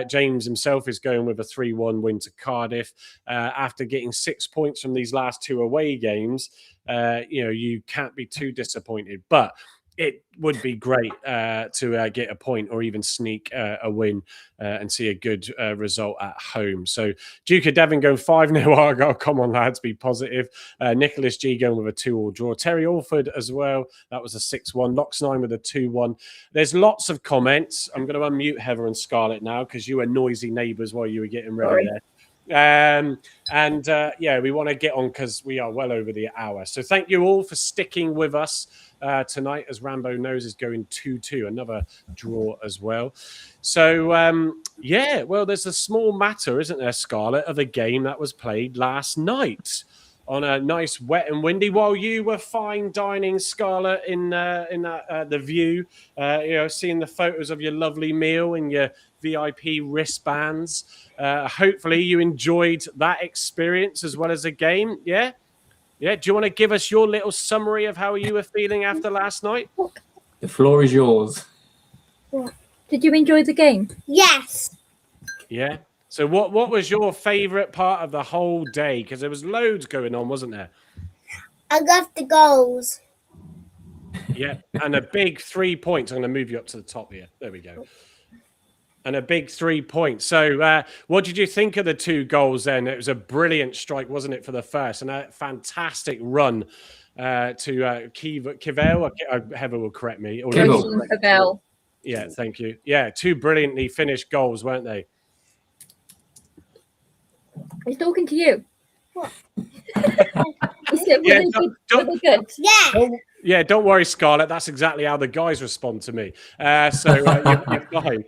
James himself is going with a 3-1 win to Cardiff after getting 6 points from these last 2 away games. You can't be too disappointed, but it would be great to get a point or even sneak a win and see a good result at home. So Duke of Devon going 5-0 Argyle. Come on, lads, be positive. Nicholas G going with a 2-2 draw. Terry Alford as well. That was a 6-1. Lox9 with a 2-1. There's lots of comments. I'm going to unmute Heather and Scarlett now because you were noisy neighbours while you were getting ready there. We want to get on because we are well over the hour. So thank you all for sticking with us tonight as Rambo Knows is going 2-2, another draw as well. So, there's a small matter, isn't there, Scarlett, of a game that was played last night on a nice wet and windy while you were fine dining, Scarlett, in the View, seeing the photos of your lovely meal and your VIP wristbands. Hopefully you enjoyed that experience as well as the game. Yeah. Do you want to give us your little summary of how you were feeling after last night? The floor is yours. Did you enjoy the game? Yes. Yeah. So what was your favourite part of the whole day? Because there was loads going on, wasn't there? I loved the goals. Yeah. And a big 3 points. I'm going to move you up to the top here. There we go. And a big 3 points. So what did you think of the 2 goals then? It was a brilliant strike, wasn't it, for the first? And a fantastic run to Kivel. Heather will correct me. Kivel. Yeah, thank you. Yeah, 2 brilliantly finished goals, weren't they? He's talking to you. What? He said, were they good? Yeah. Don't worry, Scarlett. That's exactly how the guys respond to me. So you're fine.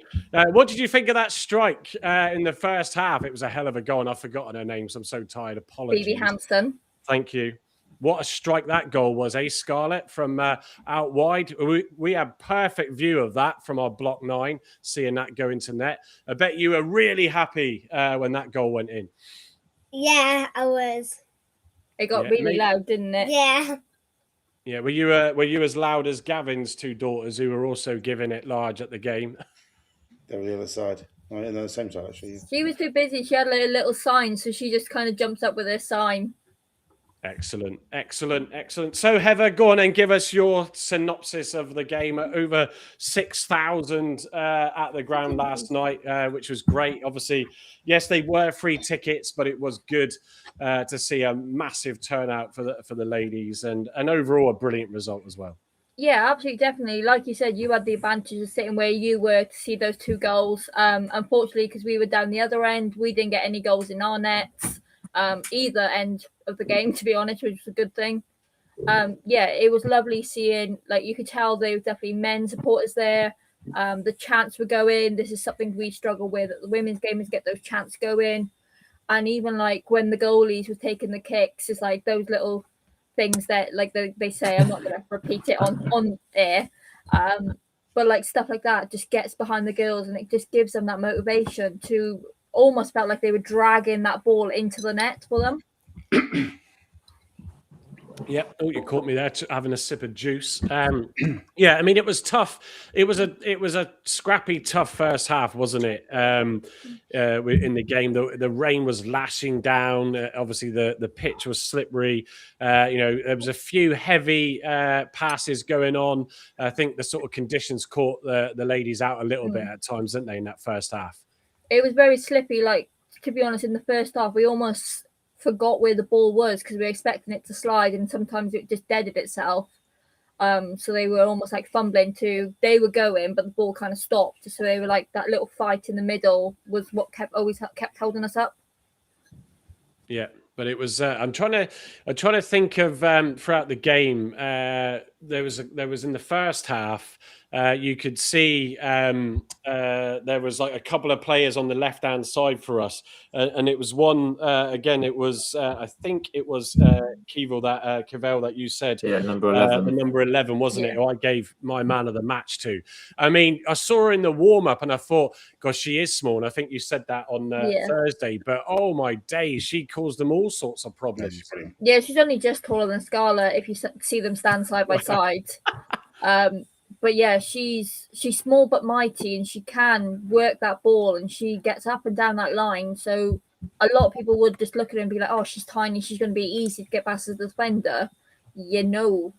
What did you think of that strike in the first half? It was a hell of a goal, and I've forgotten her name, so I'm so tired. Apologies. Phoebe Hampson. Thank you. What a strike that goal was, Scarlett, from out wide. We had perfect view of that from our block 9, seeing that go into net. I bet you were really happy when that goal went in. Yeah, I was. It got really loud, didn't it? Yeah. Yeah, were you as loud as Gavin's 2 daughters, who were also giving it large at the game? They were the other side. Oh, yeah, the same side, actually. She was too busy. She had a little sign, so she just kind of jumps up with her sign. Excellent. So, Heather, go on and give us your synopsis of the game. Over 6,000 at the ground last night, which was great. Obviously, yes, they were free tickets, but it was good to see a massive turnout for the ladies, and overall a brilliant result as well. Yeah, absolutely, definitely. Like you said, you had the advantage of sitting where you were to see those 2 goals. Unfortunately, because we were down the other end, we didn't get any goals in our nets. Either end of the game, to be honest, which was a good thing. It was lovely seeing, like, you could tell there were definitely men supporters there. The chants were going. This is something we struggle with at the women's game, is get those chants going. And even like when the goalies were taking the kicks, it's like those little things that, like, they say, I'm not going to repeat it on air, but like stuff like that just gets behind the girls, and it just gives them that motivation to almost felt like they were dragging that ball into the net for them. Yeah. Oh, you caught me there having a sip of juice. Yeah, I mean, it was tough. It was a scrappy, tough first half, wasn't it? In the game, the rain was lashing down. Obviously, the pitch was slippery. There was a few heavy passes going on. I think the sort of conditions caught the ladies out a little bit at times, didn't they, in that first half? It was very slippy. Like, to be honest, in the first half, we almost forgot where the ball was because we were expecting it to slide, and sometimes it just deaded itself. So they were almost like fumbling they were going, but the ball kind of stopped. So they were like, that little fight in the middle was what kept holding us up. Yeah. But it was. I'm trying to think of throughout the game. There was in the first half. You could see there was like a couple of players on the left-hand side for us, and it was one again. It was I think it was Cavell that you said. Yeah, number 11. The number 11, wasn't it? Who I gave my man of the match to. I mean, I saw her in the warm-up, and I thought, gosh, she is small. And I think you said that on Thursday. But oh my days, she caused them all sorts of problems. Yeah, she's only just taller than Scarlett if you see them stand side by side. But yeah, she's small but mighty, and she can work that ball, and she gets up and down that line. So a lot of people would just look at her and be like, "Oh, she's tiny. She's going to be easy to get past as a defender." No,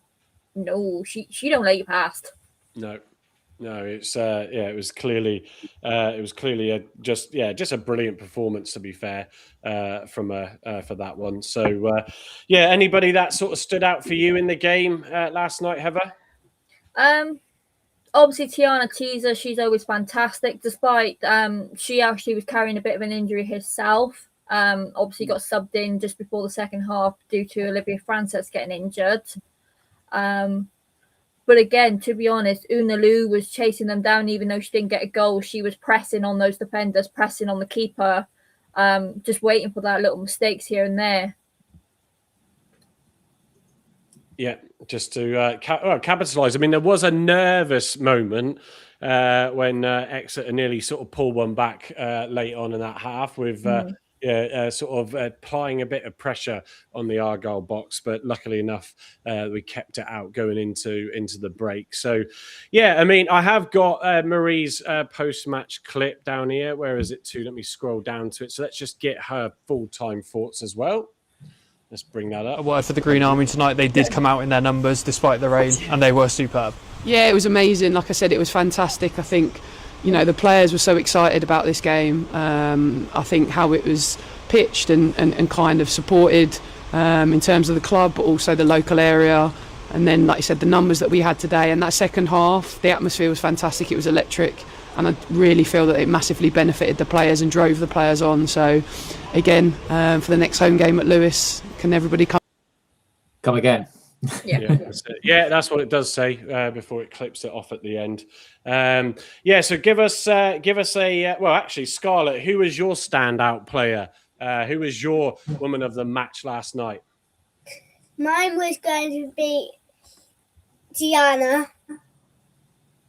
she don't let you past. No, it's it was clearly just a brilliant performance, to be fair, for that one. So anybody that sort of stood out for you in the game last night, Heather? Obviously Tiana Teaser, she's always fantastic, despite she actually was carrying a bit of an injury herself. Obviously got subbed in just before the second half due to Olivia Frances getting injured. But again, to be honest, Una Lu was chasing them down. Even though she didn't get a goal, she was pressing on those defenders, pressing on the keeper, just waiting for that little mistakes here and there. Yeah, just to capitalise. I mean, there was a nervous moment when Exeter nearly sort of pulled one back late on in that half with sort of applying a bit of pressure on the Argyle box. But luckily enough, we kept it out going into the break. So, yeah, I mean, I have got Marie's post-match clip down here. Where is it to? Let me scroll down to it. So let's just get her full-time thoughts as well. Let's bring that up. A word for the Green Army tonight. They did come out in their numbers despite the rain, and they were superb. Yeah, it was amazing. Like I said, it was fantastic. I think, the players were so excited about this game. I think how it was pitched and kind of supported in terms of the club, but also the local area. And then, like you said, the numbers that we had today. And that second half, the atmosphere was fantastic. It was electric. and I really feel that it massively benefited the players and drove the players on. So again, for the next home game at Lewis, can everybody come again? Yeah, that's what it does say before it clips it off at the end. So give us a well, actually, Scarlett, who was your standout player? Who was your woman of the match last night? Mine was going to be Gianna.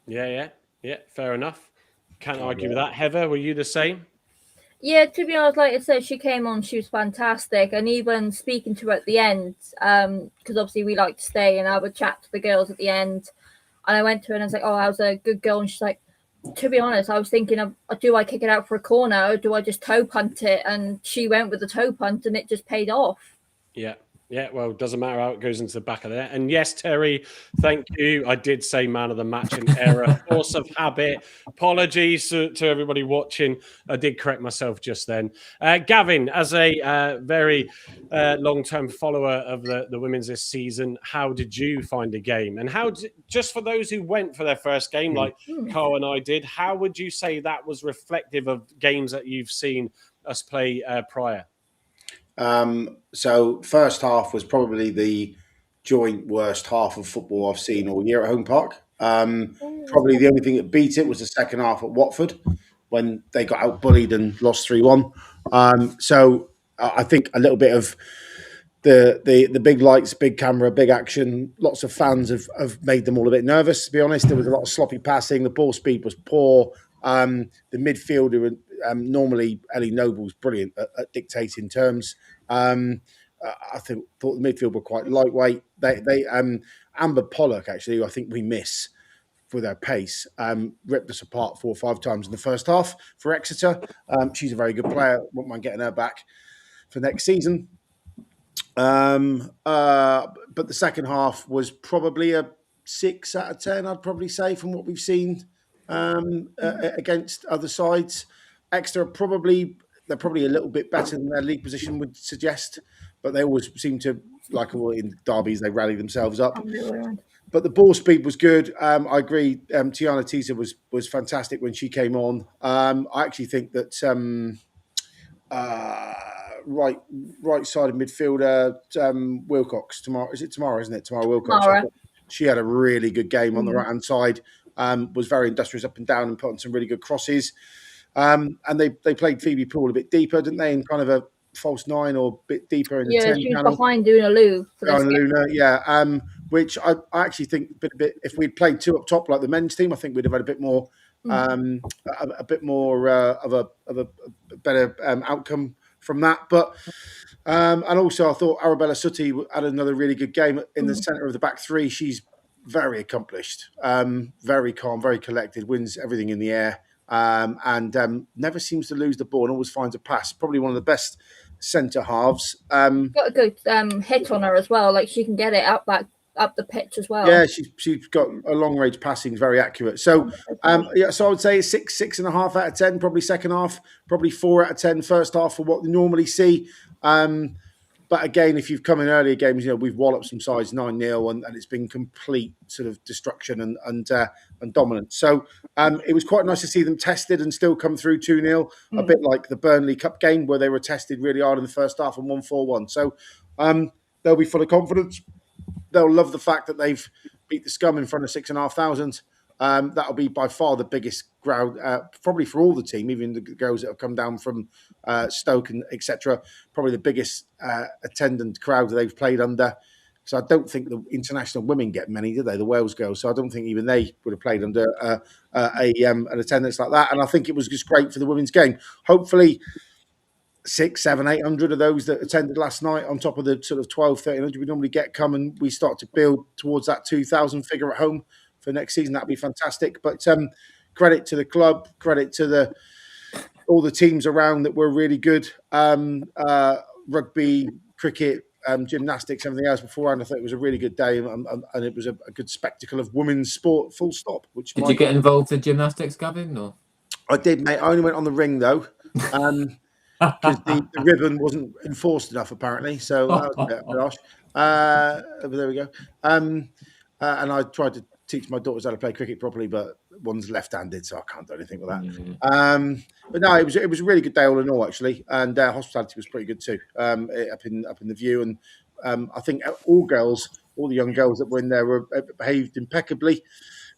Yeah, fair enough. Can't argue with that. Heather, were you the same? Yeah, to be honest, like I said, she came on, she was fantastic. And even speaking to her at the end, because obviously we like to stay and have a chat to the girls at the end. And I went to her and I was like, oh, I was a good girl. And she's like, to be honest, I was thinking of, do I kick it out for a corner or do I just toe punt it? And she went with the toe punt and it just paid off. Yeah, well, it doesn't matter how it goes into the back of there. And yes, Terry, thank you. I did say man of the match in error. Force of habit. Apologies to everybody watching. I did correct myself just then. Gavin, as a very long-term follower of the women's this season, how did you find the game? And just for those who went for their first game, like Carl and I did, how would you say that was reflective of games that you've seen us play prior? So first half was probably the joint worst half of football I've seen all year at Home Park. Probably the only thing that beat it was the second half at Watford when they got out-bullied and lost 3-1. So I think a little bit of the big lights, big camera, big action, lots of fans have made them all a bit nervous, to be honest. There was a lot of sloppy passing. The ball speed was poor. The midfielder, normally Ellie Noble's brilliant at dictating terms. I thought the midfield were quite lightweight. They Amber Pollock, actually, who I think we miss with her pace, ripped us apart 4 or 5 times in the first half for Exeter. She's a very good player. Won't mind getting her back for next season. But the second half was probably a 6 out of 10, I'd probably say, from what we've seen against other sides. Exeter they're probably a little bit better than their league position would suggest, but they always seem to, like in derbies, they rally themselves up. But the ball speed was good. I agree. Tiana Tisa was fantastic when she came on. I actually think that right sided midfielder Wilcox tomorrow. Is it tomorrow? Isn't it tomorrow? Wilcox. She had a really good game on the right hand side. Was very industrious up and down and put on some really good crosses. And they played Phoebe Poole a bit deeper, didn't they? In kind of a false 9 or a bit deeper in the 10 she was channel. behind Luna Lou. Luna, which I actually think a bit. If we'd played 2 up top like the men's team, I think we'd have had a bit more, a bit more of a better outcome from that. But and also I thought Arabella Sutty had another really good game in the centre of the back 3. She's very accomplished, very calm, very collected, wins everything in the air. And never seems to lose the ball and always finds a pass. Probably one of the best centre halves. Got a good hit on her as well. Like she can get it up the pitch as well. Yeah, she's got a long range passing, very accurate. So so I would say 6.5 out of 10. Probably second half, probably 4 out of 10 first half for what we normally see. But again, if you've come in earlier games, we've walloped some sides 9-0 and it's been complete sort of destruction and dominance. So it was quite nice to see them tested and still come through 2-0, a bit like the Burnley Cup game where they were tested really hard in the first half and won 4-1. So they'll be full of confidence. They'll love the fact that they've beat the Scum in front of 6,500. That'll be by far the biggest crowd, probably for all the team, even the girls that have come down from Stoke and etc. Probably the biggest attendant crowd that they've played under. So I don't think the international women get many, do they? The Wales girls. So I don't think even they would have played under an attendance like that. And I think it was just great for the women's game. Hopefully 600, 700, 800 of those that attended last night on top of the sort of 1,200, 1,300 we normally get come, and we start to build towards that 2,000 figure at home for next season. That'd be fantastic. But credit to the club, credit to all the teams around that were really good. Rugby, cricket, gymnastics, everything else beforehand. I thought it was a really good day, and it was a good spectacle of women's sport, full stop. Did you get involved in gymnastics, Gavin? Or? I did, mate. I only went on the ring, though. Because the ribbon wasn't enforced enough, apparently. So that was a bit harsh. But there we go. And I tried to teach my daughters how to play cricket properly, but one's left-handed, so I can't do anything with that. But no, it was a really good day all in all, actually, and hospitality was pretty good too. Up in the View, and I think all the young girls that were in there were behaved impeccably.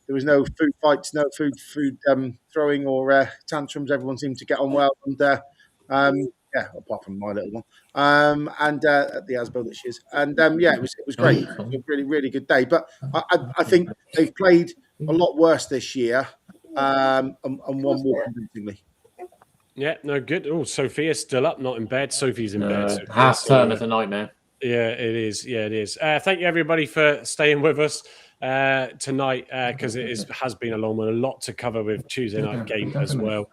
There was no food fights, no food throwing or tantrums. Everyone seemed to get on well, and yeah, apart from my little one, and the Asbo that she is, and yeah, it was great. It was a really, really good day. But I think they've played a lot worse this year, and won more convincingly. Yeah, no, good. Oh, Sophia's still up, not in bed. Sophie's in bed. Sophia, Half term is a nightmare. Yeah, it is. Yeah, it is. Thank you, everybody, for staying with us tonight, because it has been a long one. A lot to cover with Tuesday night game as well.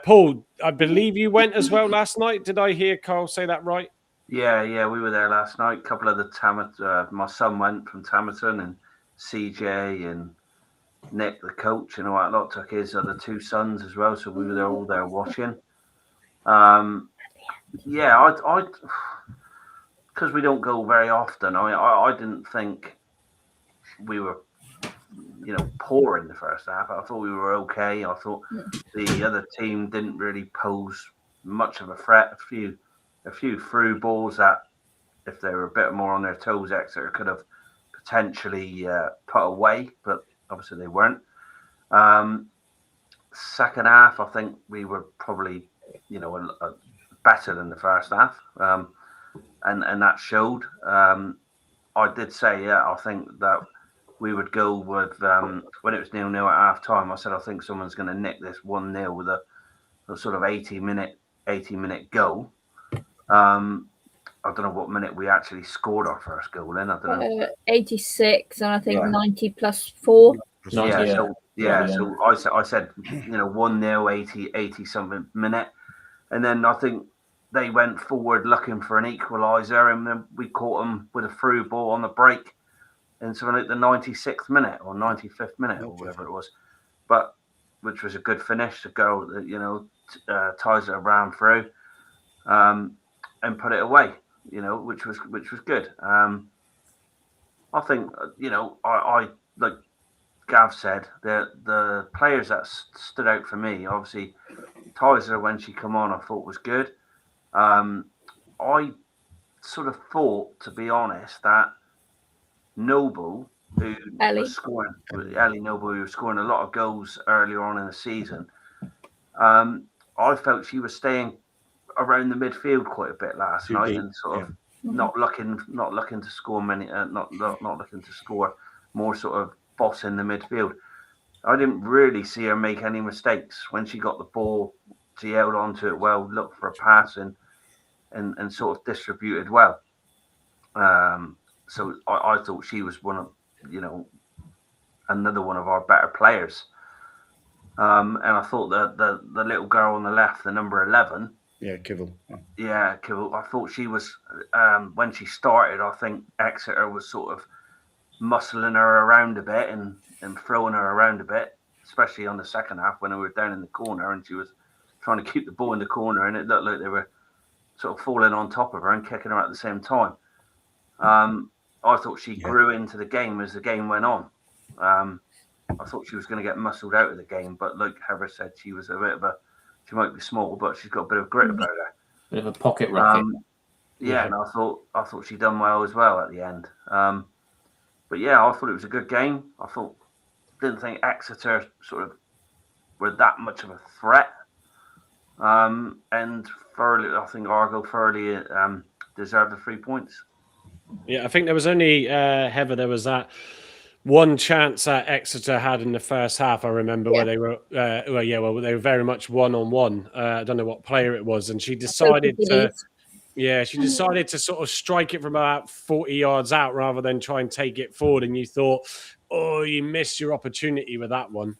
Paul, I believe you went as well last night. Did I hear Carl say that right? Yeah, we were there last night. A couple of the my son went from Tamerton, and CJ and Nick, the coach, and all that lot, took his other two sons as well. So we were all there watching. Yeah, I because we don't go very often. I didn't think we were, poor in the first half. I thought we were okay. I thought the other team didn't really pose much of a threat. A few through balls that, if they were a bit more on their toes, Exeter could have potentially put away, but obviously they weren't. Second half, I think we were probably, better than the first half, and that showed. I did say, I think that we would go with, when it was 0-0 at half time, I said I think someone's going to nick this 1-0 with a sort of 80-minute goal. I don't know what minute we actually scored our first goal in. I don't know. 86, and I think 90 plus 4. So I said 1-0, 80 something minute, and then I think they went forward looking for an equaliser, and then we caught them with a through ball on the break in something like the 96th minute or 95th minute or whatever it was, but which was a good finish. The girl that Tyser ran through and put it away, which was good. I think I like Gav said, the players that stood out for me, obviously Tyser, when she come on, I thought was good. I sort of thought, to be honest, that Noble, who was scoring, Ellie Noble, who was scoring a lot of goals earlier on in the season, I felt she was staying around the midfield quite a bit last night, and sort of not looking to score many, not looking to score, more sort of bossing the midfield. I didn't really see her make any mistakes when she got the ball. She held on to it well, looked for a pass, and sort of distributed well. So I thought she was one of, another one of our better players. And I thought that the little girl on the left, the number 11. Yeah, Kivell. Yeah, Kivell. I thought she was, when she started, I think Exeter was sort of muscling her around a bit and throwing her around a bit, especially on the second half when we were down in the corner and she was trying to keep the ball in the corner, and it looked like they were sort of falling on top of her and kicking her at the same time. I thought she grew into the game as the game went on. I thought she was going to get muscled out of the game, but like Heather said, she was a bit of she might be small, but she's got a bit of grit about her. Bit of a pocket rocket. And I thought she done well as well at the end. But yeah, I thought it was a good game. Didn't think Exeter sort of were that much of a threat. And thoroughly, I think Argyle thoroughly deserved the 3 points. Yeah, I think there was only Heather. There was that one chance that Exeter had in the first half. I remember where they were. They were very much 1-on-1. I don't know what player it was, and she decided to sort of strike it from about 40 yards out rather than try and take it forward. And you thought, oh, you missed your opportunity with that one.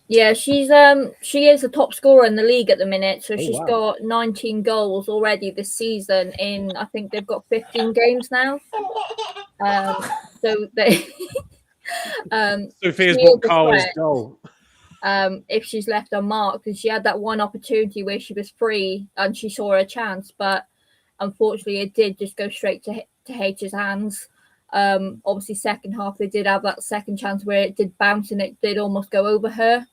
Yeah, she is the top scorer in the league at the minute. So she's got 19 goals already this season. I think they've got 15 games now. So they. Sophia's what Carl's goal. If she's left unmarked, because she had that one opportunity where she was free and she saw her chance, but unfortunately it did just go straight to H's hands. Obviously, second half they did have that second chance where it did bounce and it did almost go over her.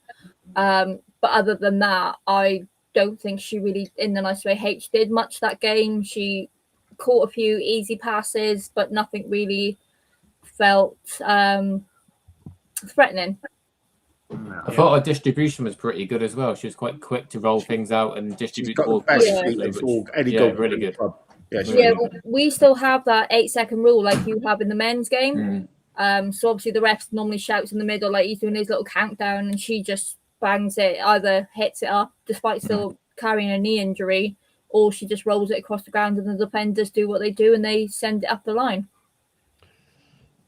But other than that, I don't think she really, in the nice way, H did much that game. She caught a few easy passes, but nothing really felt threatening. I thought her distribution was pretty good as well. She was quite quick to roll things out and distribute the got ball. the best quite feet quickly, of all- any yeah, goal really in the good. club. Yeah, she's Yeah, really well, good. we still have that 8-second rule like you have in the men's game. So obviously the ref normally shouts in the middle like he's doing his little countdown, and she just bangs it, either hits it up despite still carrying a knee injury, or she just rolls it across the ground and the defenders do what they do and they send it up the line.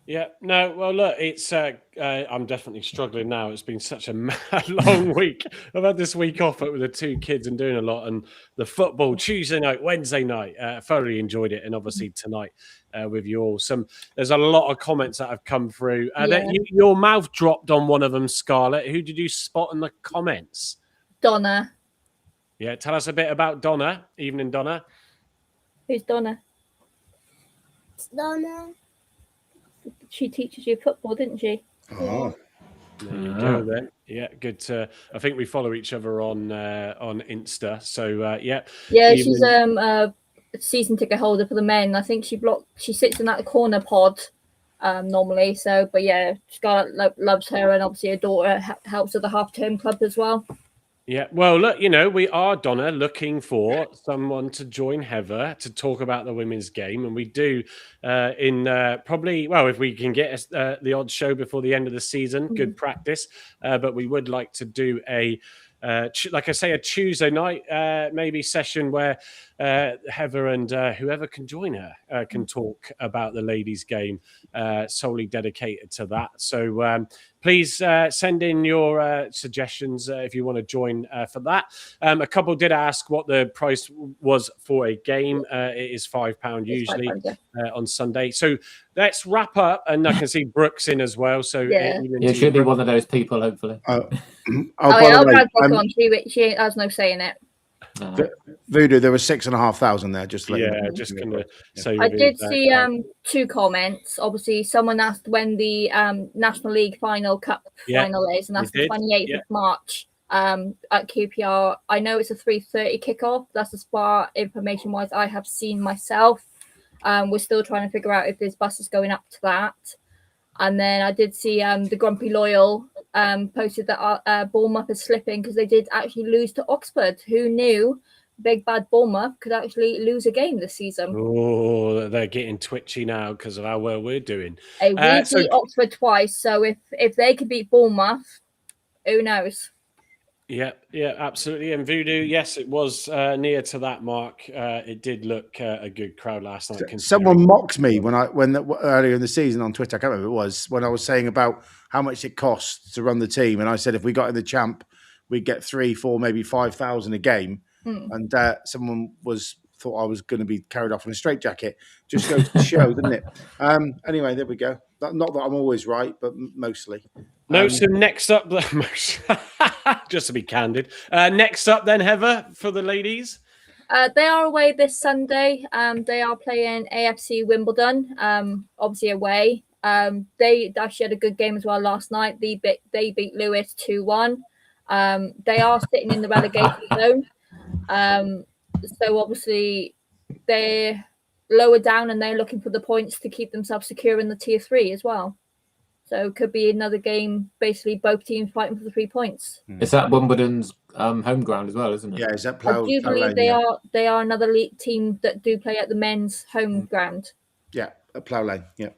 Yeah, no, well, look, it's I'm definitely struggling now. It's been such a mad, long week. I've had this week off with the two kids and doing a lot, and the football Tuesday night, Wednesday night. Thoroughly enjoyed it, and obviously tonight with you all. There's a lot of comments that have come through. Your mouth dropped on one of them, Scarlett. Who did you spot in the comments? Donna. Yeah, tell us a bit about Donna. Evening, Donna. Who's Donna? Donna. She teaches you football, didn't she? Oh. There you go then. Yeah, good to. I think we follow each other on Insta. So yeah. Yeah, she's a season ticket holder for the men. I think she sits in that corner pod normally. So, but yeah, Scarlett loves her, and obviously her daughter helps at the half-term club as well. Yeah, well, look, we are, Donna, looking for someone to join Heather to talk about the women's game. And we do probably, well, if we can get the odd show before the end of the season, good practice. But we would like to do like I say, a Tuesday night maybe session where Heather and whoever can join her can talk about the ladies' game, solely dedicated to that. So please send in your suggestions if you want to join for that. A couple did ask what the price was for a game. It is £5 usually on Sunday. So let's wrap up, and I can see Brooks in as well. So it should be one of those people, hopefully. I'll drag Brooke on. She has no say in it. Voodoo, there were 6,500 there. Just to let you know. Just gonna say. I did see two comments. Obviously, someone asked when the National League Final Cup final is, and that's the 28th of March at QPR. I know it's a 3:30 kickoff. That's as far information-wise I have seen myself. We're still trying to figure out if there's buses going up to that. And then I did see the Grumpy Loyal posted that Bournemouth is slipping because they did actually lose to Oxford. Who knew big bad Bournemouth could actually lose a game this season? Oh, they're getting twitchy now because of how well we're doing. We beat Oxford twice, so if they could beat Bournemouth, who knows? Yeah, absolutely. And Voodoo, yes, it was near to that mark. It did look a good crowd last night. Someone mocked me when earlier in the season on Twitter. I can't remember who it was, when I was saying about how much it costs to run the team, and I said if we got in the champ, we'd get 3, 4, maybe 5,000 a game. And someone thought I was going to be carried off in a straitjacket. Just goes to show, doesn't it? Anyway, there we go. Not that I'm always right, but mostly. No, so next up, just to be candid, next up then, Heather, for the ladies. They are away this Sunday. They are playing AFC Wimbledon, obviously away. They actually had a good game as well last night. They beat Lewis 2-1. They are sitting in the relegation zone. So obviously they're lower down and they're looking for the points to keep themselves secure in the tier 3 as well. So it could be another game, basically both teams fighting for the 3 points. Is that Wimbledon's home ground as well, isn't it? Yeah, is that I do believe they are another league team that do play at the men's home ground. Yeah, at Plough Lane. Yeah.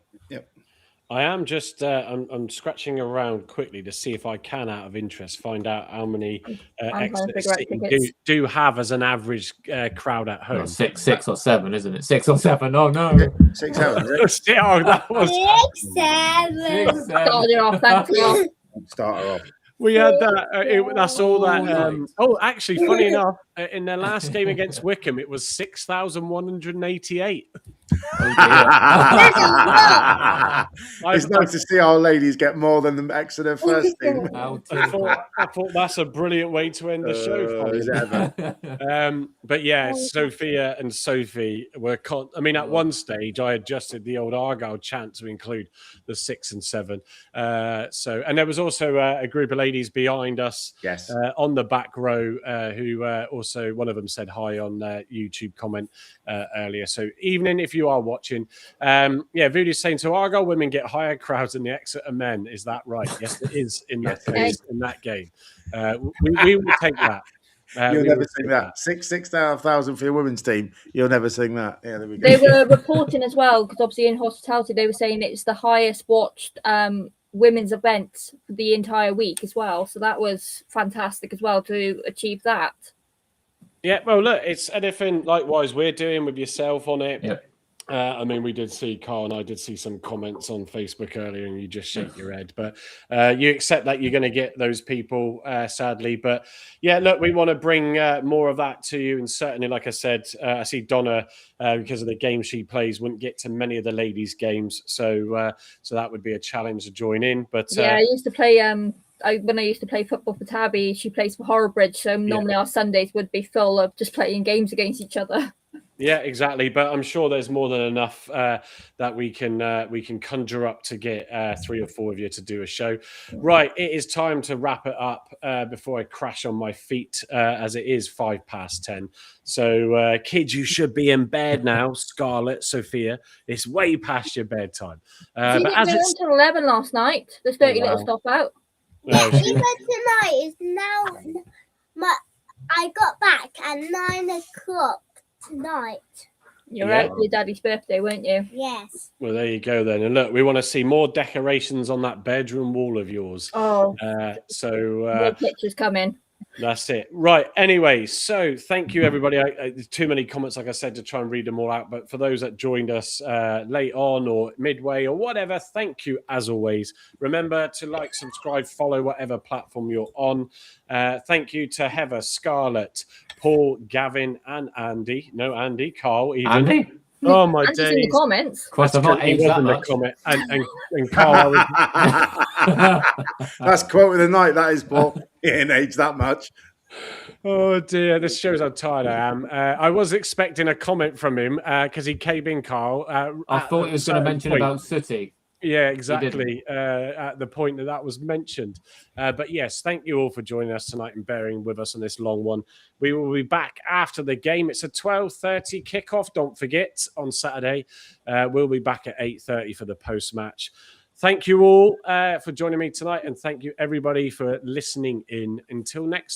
I am just I'm scratching around quickly to see if I can, out of interest, find out how many Exeter City do have as an average crowd at home. Well, six or seven, isn't it? 6 or 7. Oh no, 6, 7. That was 6, 7. Started her off. Thanks, Rob. Start her off. We had that. That's all that. Actually, funny enough, in their last game against Wickham, it was 6,188. It's nice to see our ladies get more than the Exeter first team. I thought that's a brilliant way to end the show. Is it ever? But yeah, Sophia and Sophie were. At one stage, I adjusted the old Argyle chant to include the 6 and 7. And there was also a group of ladies behind us, yes, on the back row, who also, one of them said hi on YouTube comment earlier. So evening, if you are watching. Voodoo's saying, so Argyle women get higher crowds than the Exeter men. Is that right? Yes, it is in that case, in that game. We will take that. You'll never sing that. 6,500 for your women's team. You'll never sing that. Yeah, there we go. They were reporting as well, because obviously in hospitality, they were saying it's the highest watched women's event for the entire week as well. So that was fantastic as well to achieve that. Yeah, well, look, it's anything likewise we're doing with yourself on it. Yep. We did see, Carl and I did see some comments on Facebook earlier, and you just shake your head. But you accept that you're going to get those people, sadly. But yeah, look, we want to bring more of that to you. And certainly, like I said, I see Donna, because of the game she plays, wouldn't get to many of the ladies' games. So that would be a challenge to join in. But I used to play. When I used to play football for Tabby, she plays for Horrobridge. So normally our Sundays would be full of just playing games against each other. Yeah, exactly. But I'm sure there's more than enough that we can conjure up to get 3 or 4 of you to do a show. Right, it is time to wrap it up before I crash on my feet, as it is 10:05. So, kids, you should be in bed now. Scarlett, Sophia, it's way past your bedtime. But as it's until 11 last night, there's 30 little stop out. Yeah, even tonight is now. I got back at 9 o'clock tonight. You're out for your daddy's birthday, weren't you? Yes. Well, there you go then. And look, we want to see more decorations on that bedroom wall of yours. Oh, more pictures coming. That's it. Right. Anyway, so thank you, everybody. There's too many comments, like I said, to try and read them all out. But for those that joined us late on or midway or whatever, thank you as always. Remember to like, subscribe, follow whatever platform you're on. Thank you to Heather, Scarlett, Paul, Gavin, and Andy. No, Andy, Carl, even. Andy? Oh my Andy's days! in the comments. Of course, I've not aged that much. Comment. And Carl, that's quote of the night. That is, Paul. He ain't aged that much. Oh dear, this shows how tired I am. I was expecting a comment from him because he came in, Carl. I thought he was going to mention about City. Yeah, exactly. At the point that was mentioned. But yes, thank you all for joining us tonight and bearing with us on this long one. We will be back after the game. It's a 12:30 kickoff. Don't forget on Saturday. We'll be back at 8:30 for the post-match. Thank you all for joining me tonight, and thank you everybody for listening in. Until next